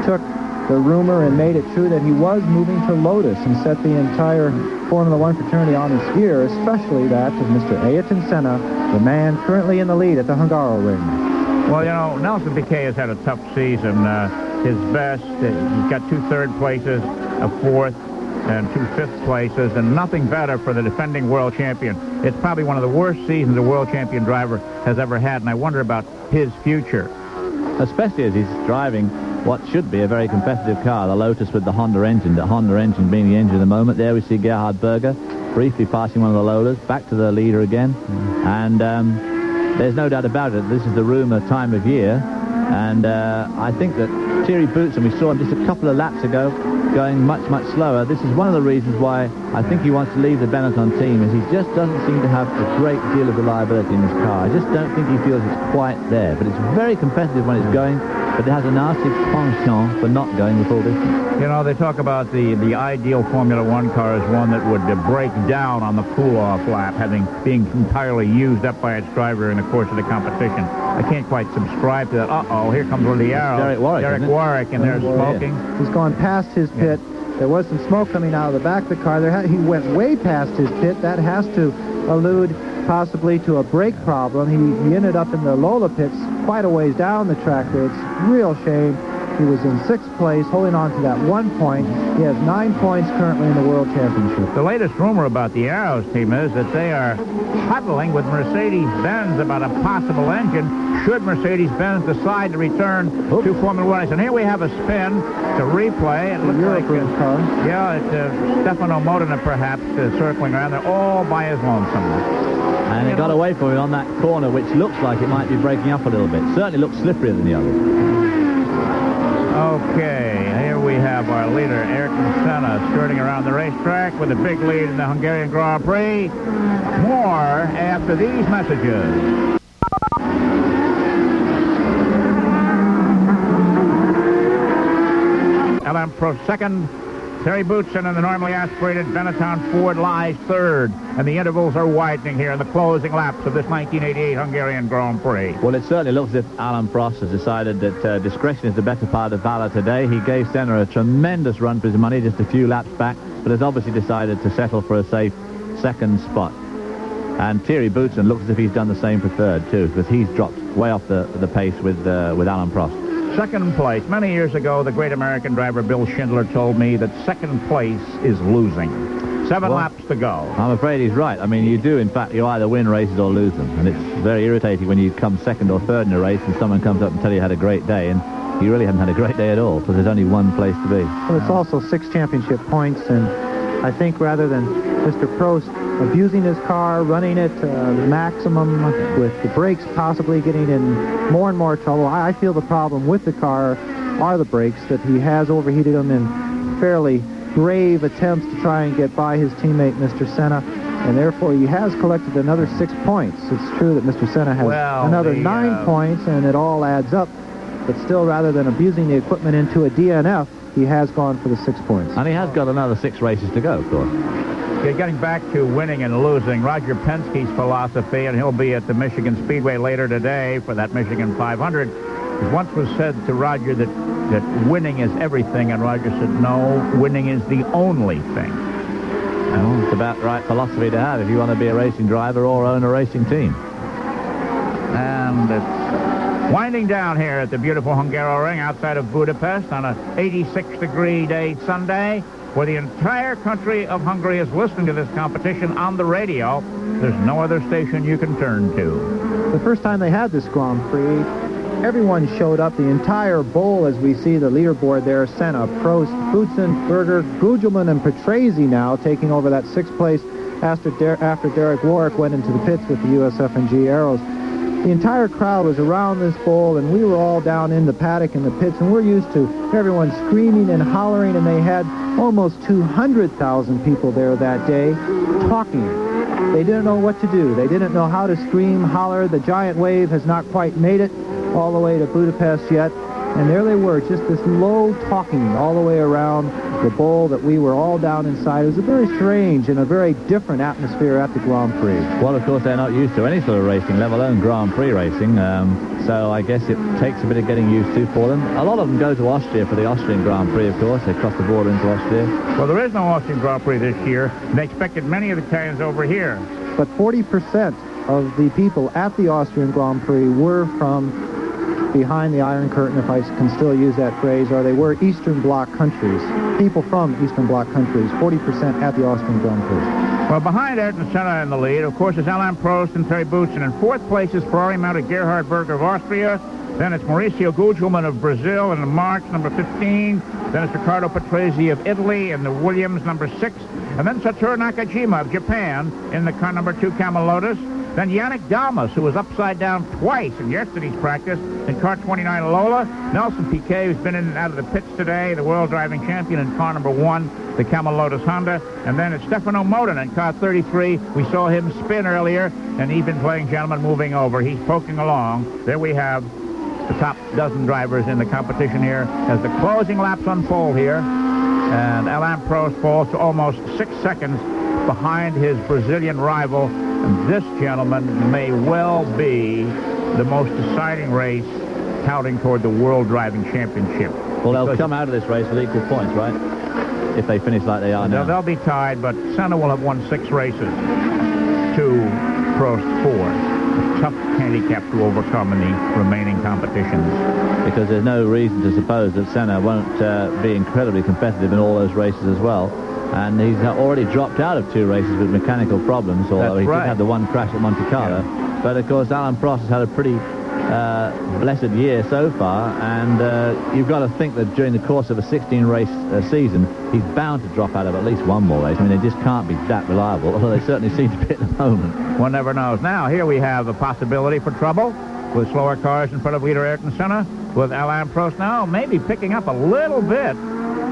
took the rumor and made it true that he was moving to Lotus and set the entire Formula One fraternity on his ear, especially that of Mr. Ayrton Senna, the man currently in the lead at the Hungaroring.
Well, you know, Nelson Piquet has had a tough season. His best, he's got 2 third places, a 4th, and 2 fifth places, and nothing better for the defending world champion. It's probably one of the worst seasons a world champion driver has ever had, and I wonder about his future.
Especially as he's driving what should be a very competitive car, the Lotus with the Honda engine, the Honda engine being the engine at the moment. There we see Gerhard Berger briefly passing one of the Lolas, back to the leader again, and there's no doubt about it, this is the rumor time of year, and I think that Thierry Boutsen, we saw him just a couple of laps ago going much, much slower. This is one of the reasons why I think he wants to leave the Benetton team, is he just doesn't seem to have a great deal of reliability in his car. I just don't think he feels it's quite there, but it's very competitive when it's going, but it has a nasty penchant for not going the full distance.
You know, they talk about the ideal Formula One car as one that would break down on the cool-off lap, being entirely used up by its driver in the course of the competition. I can't quite subscribe to that. Uh-oh, here comes one of the arrows.
Derek Warwick,
and they're smoking.
Yeah. He's gone past his pit. There was some smoke coming out of the back of the car. He went way past his pit. That has to allude possibly to a brake problem. He ended up in the Lola pits quite a ways down the track there. It's a real shame. He was in 6th place, holding on to that 1 point. He has 9 points currently in the World Championship.
The latest rumor about the Arrows team is that they are huddling with Mercedes-Benz about a possible engine should Mercedes-Benz decide to return to Formula One. And here we have a spin to replay. It looks like
car.
Yeah, it's Stefano Modena perhaps circling around there all by his lonesome.
And it got away from him on that corner, which looks like it might be breaking up a little bit. Certainly looks slipperier than the others.
Okay, here we have our leader, Ayrton Senna, skirting around the racetrack with a big lead in the Hungarian Grand Prix. More after these messages. Alain Prost second. Thierry Boutsen in the normally aspirated Benetton Ford lies third, and the intervals are widening here in the closing laps of this 1988 Hungarian Grand Prix.
Well, it certainly looks as if Alain Prost has decided that discretion is the better part of valor today. He gave Senna a tremendous run for his money just a few laps back, but has obviously decided to settle for a safe second spot. And Thierry Boutsen looks as if he's done the same for third, too, because he's dropped way off the pace with Alain Prost.
Second place. Many years ago, the great American driver Bill Schindler told me that second place is losing. 7 laps to go.
I'm afraid he's right. I mean, you do, in fact, you either win races or lose them. And it's very irritating when you come second or third in a race and someone comes up and tells you had a great day, and you really haven't had a great day at all, because there's only one place to be.
Well, it's also 6 championship points, and I think rather than Mr. Prost abusing his car, running it the maximum with the brakes possibly getting in more and more trouble, I feel the problem with the car are the brakes, that he has overheated them in fairly brave attempts to try and get by his teammate, Mr. Senna, and therefore he has collected another 6 points. It's true that Mr. Senna has another 9 points, and it all adds up. But still, rather than abusing the equipment into a DNF, he has gone for the 6 points.
And he has got another 6 races to go, of course.
Yeah, getting back to winning and losing, Roger Penske's philosophy, and he'll be at the Michigan Speedway later today for that Michigan 500. It once was said to Roger that winning is everything, and Roger said, no, winning is the only thing.
Well, it's about the right philosophy to have if you want to be a racing driver or own a racing team.
And it's winding down here at the beautiful Hungaroring outside of Budapest on a 86-degree day Sunday, where the entire country of Hungary is listening to this competition on the radio. There's no other station you can turn to.
The first time they had this Grand Prix, everyone showed up, the entire bowl, as we see the leaderboard there. Senna, Prost, Boutsen, Berger, Gugelmin, and Patrese now taking over that 6th place after Derek Warwick went into the pits with the USF&G Arrows. The entire crowd was around this bowl, and we were all down in the paddock in the pits, and we're used to everyone screaming and hollering, and they had almost 200,000 people there that day talking. They didn't know what to do. They didn't know how to scream, holler. The giant wave has not quite made it all the way to Budapest yet, and there they were, just this low talking all the way around the bowl that we were all down inside. It was a very strange and a very different atmosphere at the Grand Prix.
Well, of course, they're not used to any sort of racing, let alone Grand Prix racing, so I guess it takes a bit of getting used to for them. A lot of them go to Austria for the Austrian Grand Prix, of course. They cross the border into Austria.
Well, there is no Austrian Grand Prix this year, and they expected many of the Italians over here.
But 40% of the people at the Austrian Grand Prix were from behind the Iron Curtain, if I can still use that phrase, or they were Eastern Bloc countries. People from Eastern Bloc countries, 40% at the Austrian Grand Prix.
Well, behind Ayrton Senna in the lead, of course, is Alain Prost and Terry Boutsen. In 4th place is Ferrari-mounted Gerhard Berger of Austria. Then it's Mauricio Gugelmin of Brazil in the March, number 15. Then it's Riccardo Patrese of Italy in the Williams, number 6. And then Satoru Nakajima of Japan in the car number 2 Camel Lotus. Then Yannick Dalmas, who was upside down twice in yesterday's practice in car 29 Lola. Nelson Piquet, who's been in and out of the pits today, the world driving champion in car number 1, the Camel Lotus Honda. And then it's Stefano Moden in car 33. We saw him spin earlier, and he's been playing gentleman moving over. He's poking along. There we have the top dozen drivers in the competition here as the closing laps unfold here. And Alain Prost falls to almost 6 seconds behind his Brazilian rival. And this, gentleman, may well be the most deciding race counting toward the World Driving Championship.
Well, they'll come out of this race with equal points, right? If they finish like they are now.
They'll be tied, but Senna will have won 6 races to Prost 4. A tough handicap to overcome in the remaining competitions.
Because there's no reason to suppose that Senna won't be incredibly competitive in all those races as well. And he's already dropped out of 2 races with mechanical problems, although he did have the one crash at Monte Carlo. Yeah. But, of course, Alain Prost has had a pretty blessed year so far, and you've got to think that during the course of a 16-race season, he's bound to drop out of at least one more race. I mean, they just can't be that reliable, although they certainly seem to be at the moment.
One never knows. Now, here we have a possibility for trouble with slower cars in front of leader Ayrton Senna, with Alain Prost now maybe picking up a little bit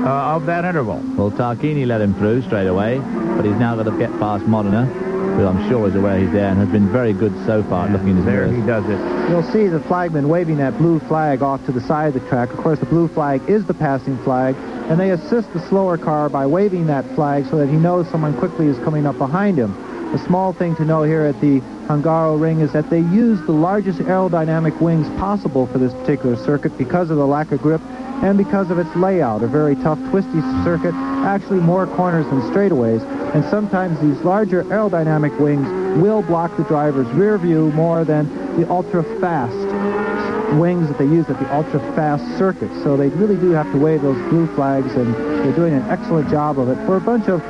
of that interval.
Well, Tarquini let him through straight away, but he's now got to get past Modena, who I'm sure is aware he's there and has been very good so far looking in his mirrors.
There he does it.
You'll see the flagman waving that blue flag off to the side of the track. Of course, the blue flag is the passing flag, and they assist the slower car by waving that flag so that he knows someone quickly is coming up behind him. A small thing to know here at the Hungaroring is that they use the largest aerodynamic wings possible for this particular circuit because of the lack of grip and because of its layout, a very tough, twisty circuit, actually more corners than straightaways, and sometimes these larger aerodynamic wings will block the driver's rear view more than the ultra-fast wings that they use at the ultra-fast circuit. So they really do have to wave those blue flags, and they're doing an excellent job of it. For a bunch of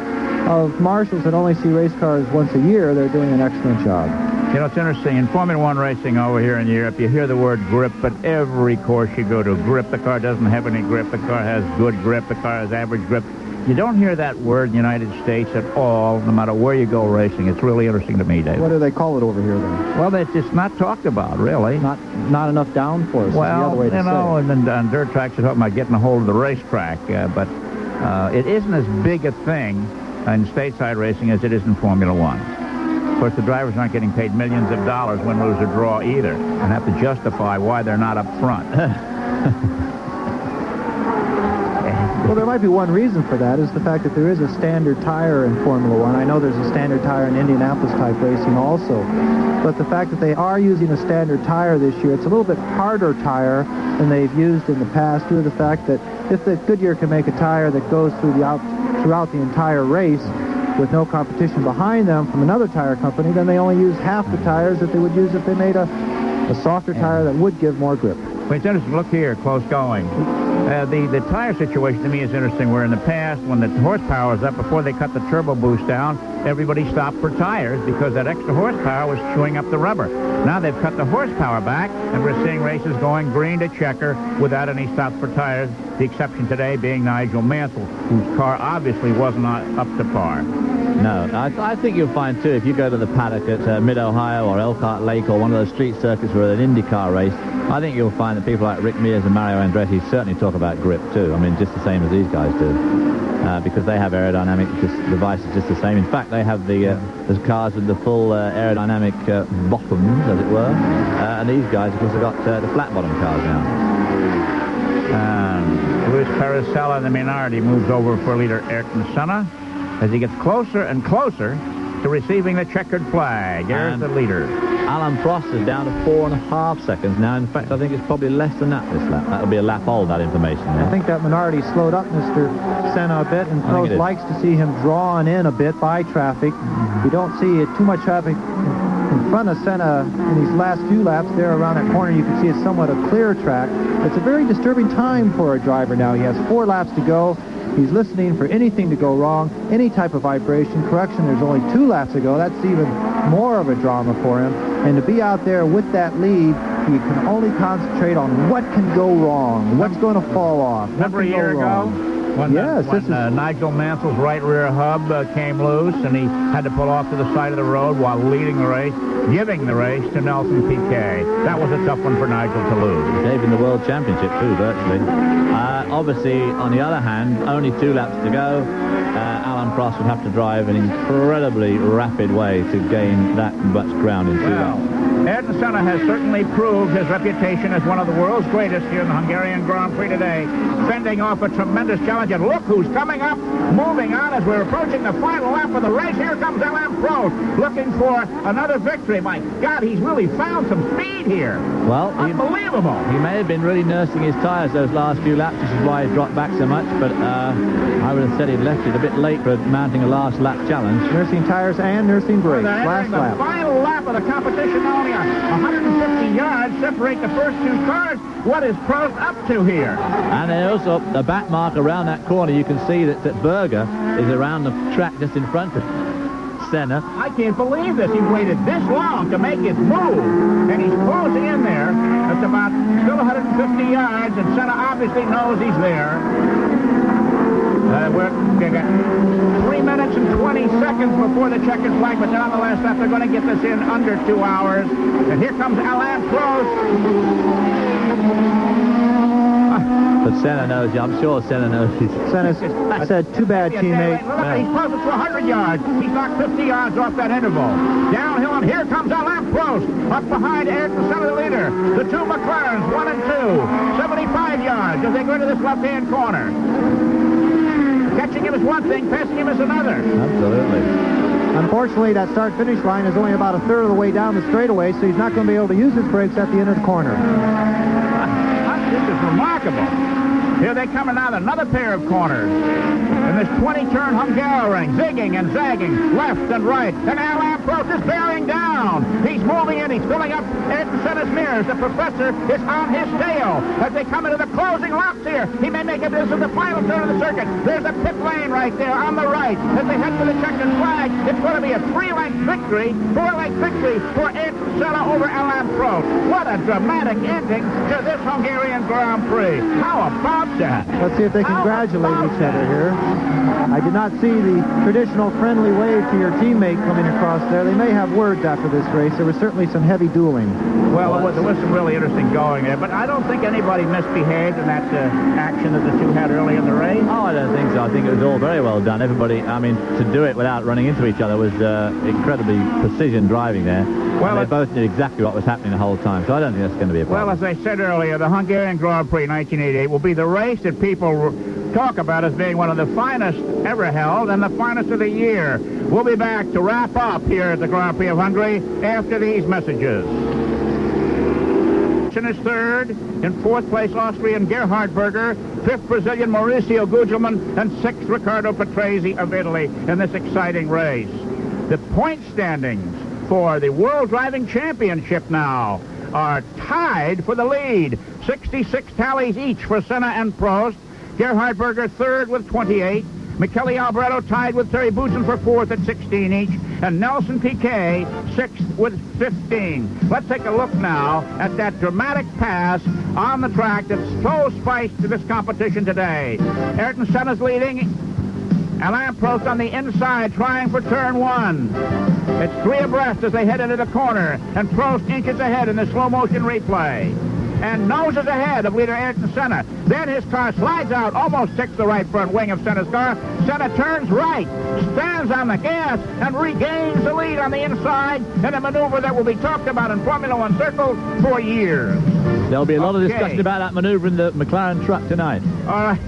marshals that only see race cars once a year, they're doing an excellent job.
You know, it's interesting. In Formula One racing over here in Europe, you hear the word grip, but every course you go to, grip. The car doesn't have any grip. The car has good grip. The car has average grip. You don't hear that word in the United States at all, no matter where you go racing. It's really interesting to me, David.
What do they call it over here, then?
Well, it's just not talked about, really.
Not enough downforce.
Well,
is the other way to
you know,
say it.
and then on dirt tracks, you're talking about getting a hold of the racetrack, but it isn't as big a thing in stateside racing as it is in Formula One. Of course, the drivers aren't getting paid millions of dollars, win, lose, or draw either, and have to justify why they're not up front.
Well, there might be one reason for that, is the fact that there is a standard tire in Formula One. I know there's a standard tire in Indianapolis-type racing also. But the fact that they are using a standard tire this year, it's a little bit harder tire than they've used in the past, due to the fact that if the Goodyear can make a tire that goes throughout the entire race with no competition behind them from another tire company, then they only use half the tires that they would use if they made a softer tire that would give more grip.
Well, it's interesting. Look here, close going. The tire situation to me is interesting, where in the past, when the horsepower was up, before they cut the turbo boost down, everybody stopped for tires because that extra horsepower was chewing up the rubber. Now they've cut the horsepower back, and we're seeing races going green to checker without any stops for tires, the exception today being Nigel Mansell, whose car obviously was not up to par.
No, I think you'll find, too, if you go to the paddock at Mid-Ohio or Elkhart Lake or one of those street circuits where an IndyCar race, I think you'll find that people like Rick Mears and Mario Andretti certainly talk about grip, too. I mean, just the same as these guys do. Because they have aerodynamic devices just the same. In fact, they have the cars with the full aerodynamic bottoms, as it were. And these guys, of course, have got the flat-bottom cars now.
Luis Pericella in the minority moves over for leader Ayrton Senna as he gets closer and closer to receiving the checkered flag. There's the leader.
Alain Prost is down to 4.5 seconds now. In fact, I think it's probably less than that this lap. That'll be a lap old, that information there.
I think that minority slowed up Mr. Senna a bit, and Prost likes to see him drawn in a bit by traffic. We don't see too much traffic in front of Senna in these last few laps. There around that corner, you can see it's somewhat a clear track. It's a very disturbing time for a driver now. He has 4 laps to go. He's listening for anything to go wrong, any type of vibration. Correction, there's only 2 laps to go. That's even more of a drama for him. And to be out there with that lead, he can only concentrate on what can go wrong, what's going to fall off.
Remember a year ago? When Nigel Mansell's right rear hub came loose, and he had to pull off to the side of the road while leading the race, giving the race to Nelson Piquet. That was a tough one for Nigel to lose.
Gave him the World Championship, too, virtually. Obviously, on the other hand, only 2 laps to go. Alain Prost would have to drive an incredibly rapid way to gain that much ground in 2 laps.
Ayrton Senna has certainly proved his reputation as one of the world's greatest here in the Hungarian Grand Prix today, fending off a tremendous challenge. And look who's coming up, moving on as we're approaching the final lap of the race. Here comes Alain Prost, looking for another victory. My God, he's really found some speed here.
Well,
unbelievable.
He may have been really nursing his tires those last few laps, which is why he dropped back so much, but I would have said he'd left it a bit late for mounting a last lap challenge.
Nursing tires and nursing brakes. Last lap.
The final lap of the competition, only 150 yards separate the first 2 cars. What is Prost up to here?
And then also the back mark around that corner, you can see that Berger is around the track just in front of Senna.
I can't believe this. He waited this long to make his move, and he's closing in there. It's about still 150 yards, and Senna obviously knows he's there. We're 3 minutes and 20 seconds before the checkered flag, but then on the last lap, they're going to get this in under 2 hours. And here comes Alain Prost.
But Senna knows, I'm sure Senna knows.
Senna's said, too bad, teammate.
Look, he's close to 100 yards. He's knocked 50 yards off that interval. Downhill, and here comes Alain Prost. Up behind Ayrton Senna, the leader. The 2 McLarens, 1 and 2. 75 yards as they go into this left-hand corner. Catching him is one thing, passing him is another.
Absolutely.
Unfortunately, that start-finish line is only about a third of the way down the straightaway, so he's not going to be able to use his brakes at the end of the corner.
This is remarkable. Here they come now, another pair of corners. In this 20-turn Hungaroring, zigging and zagging, left and right. And Alain Prost is bearing down. He's moving in. He's filling up Ayrton Senna's mirrors. The professor is on his tail as they come into the closing laps here. He may make it. This is the final turn of the circuit. There's a pit lane right there on the right. As they head for the checkered flag, it's going to be a 3-length victory, 4-length victory for Ayrton Senna over Alain Prost. What a dramatic ending to this Hungarian Grand Prix. How about that?
Let's see if they congratulate each other here. I did not see the traditional friendly wave to your teammate coming across there. there. They may have words after this race. There was certainly some heavy dueling.
Well, there was some really interesting going there, but I don't think anybody misbehaved in that action that the two had early in the race.
Oh, I don't think so. I think it was all very well done. Everybody, I mean, to do it without running into each other was incredibly precision driving there. Well, and they both knew exactly what was happening the whole time, so I don't think that's going to be a problem.
Well, as I said earlier, the Hungarian Grand Prix 1988 will be the race that people talk about as being one of the finest ever held and the finest of the year. We'll be back to wrap up here at the Grand Prix of Hungary after these messages. Is third. In fourth place, Austrian Gerhard Berger. Fifth, Brazilian Mauricio Gugelmin. And sixth, Riccardo Patrese of Italy in this exciting race. The point standings for the World Driving Championship now are tied for the lead. 66 tallies each for Senna and Prost. Gerhard Berger third with 28. Michele Alboreto tied with Terry Boutsen for fourth at 16 each. And Nelson Piquet sixth with 15. Let's take a look now at that dramatic pass on the track that's so spiced to this competition today. Ayrton Senna's leading. Alain Prost on the inside trying for turn one. It's three abreast as they head into the corner. And Prost inches ahead in the slow motion replay. And noses ahead of leader Ayrton Senna. Then his car slides out, almost takes the right front wing of Senna's car. Senna turns right, stands on the gas, and regains the lead on the inside in a maneuver that will be talked about in Formula One circles for years.
There'll be a lot of discussion about that maneuver in the McLaren truck tonight.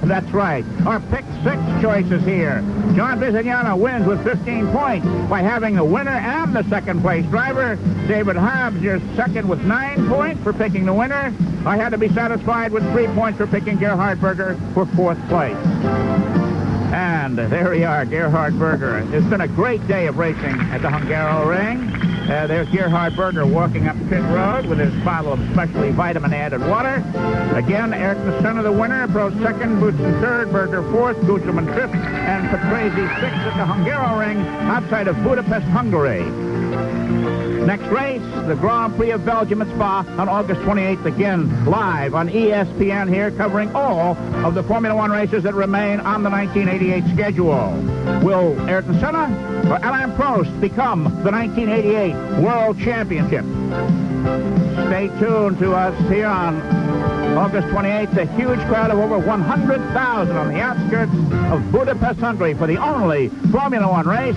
That's right. Our pick six choices here. John Bizignano wins with 15 points by having the winner and the second place driver. David Hobbs, your second with 9 points for picking the winner. I had to be satisfied with 3 points for picking Gerhard Berger for fourth place. And there we are, Gerhard Berger. It's been a great day of racing at the Hungaroring. There's Gerhard Berger walking up pit road with his bottle of specially vitamin-added water. Again, Ayrton Senna the winner, Prost second, Boutsen third, Berger fourth, Gugelmin fifth, and Patrese sixth at the Hungaroring outside of Budapest, Hungary. Next race, the Grand Prix of Belgium at Spa on August 28th, again live on ESPN here, covering all of the Formula One races that remain on the 1988 schedule. Will Ayrton Senna or Alain Prost become the 1988 World Championship? Stay tuned to us here on August 28th, a huge crowd of over 100,000 on the outskirts of Budapest, Hungary for the only Formula One race.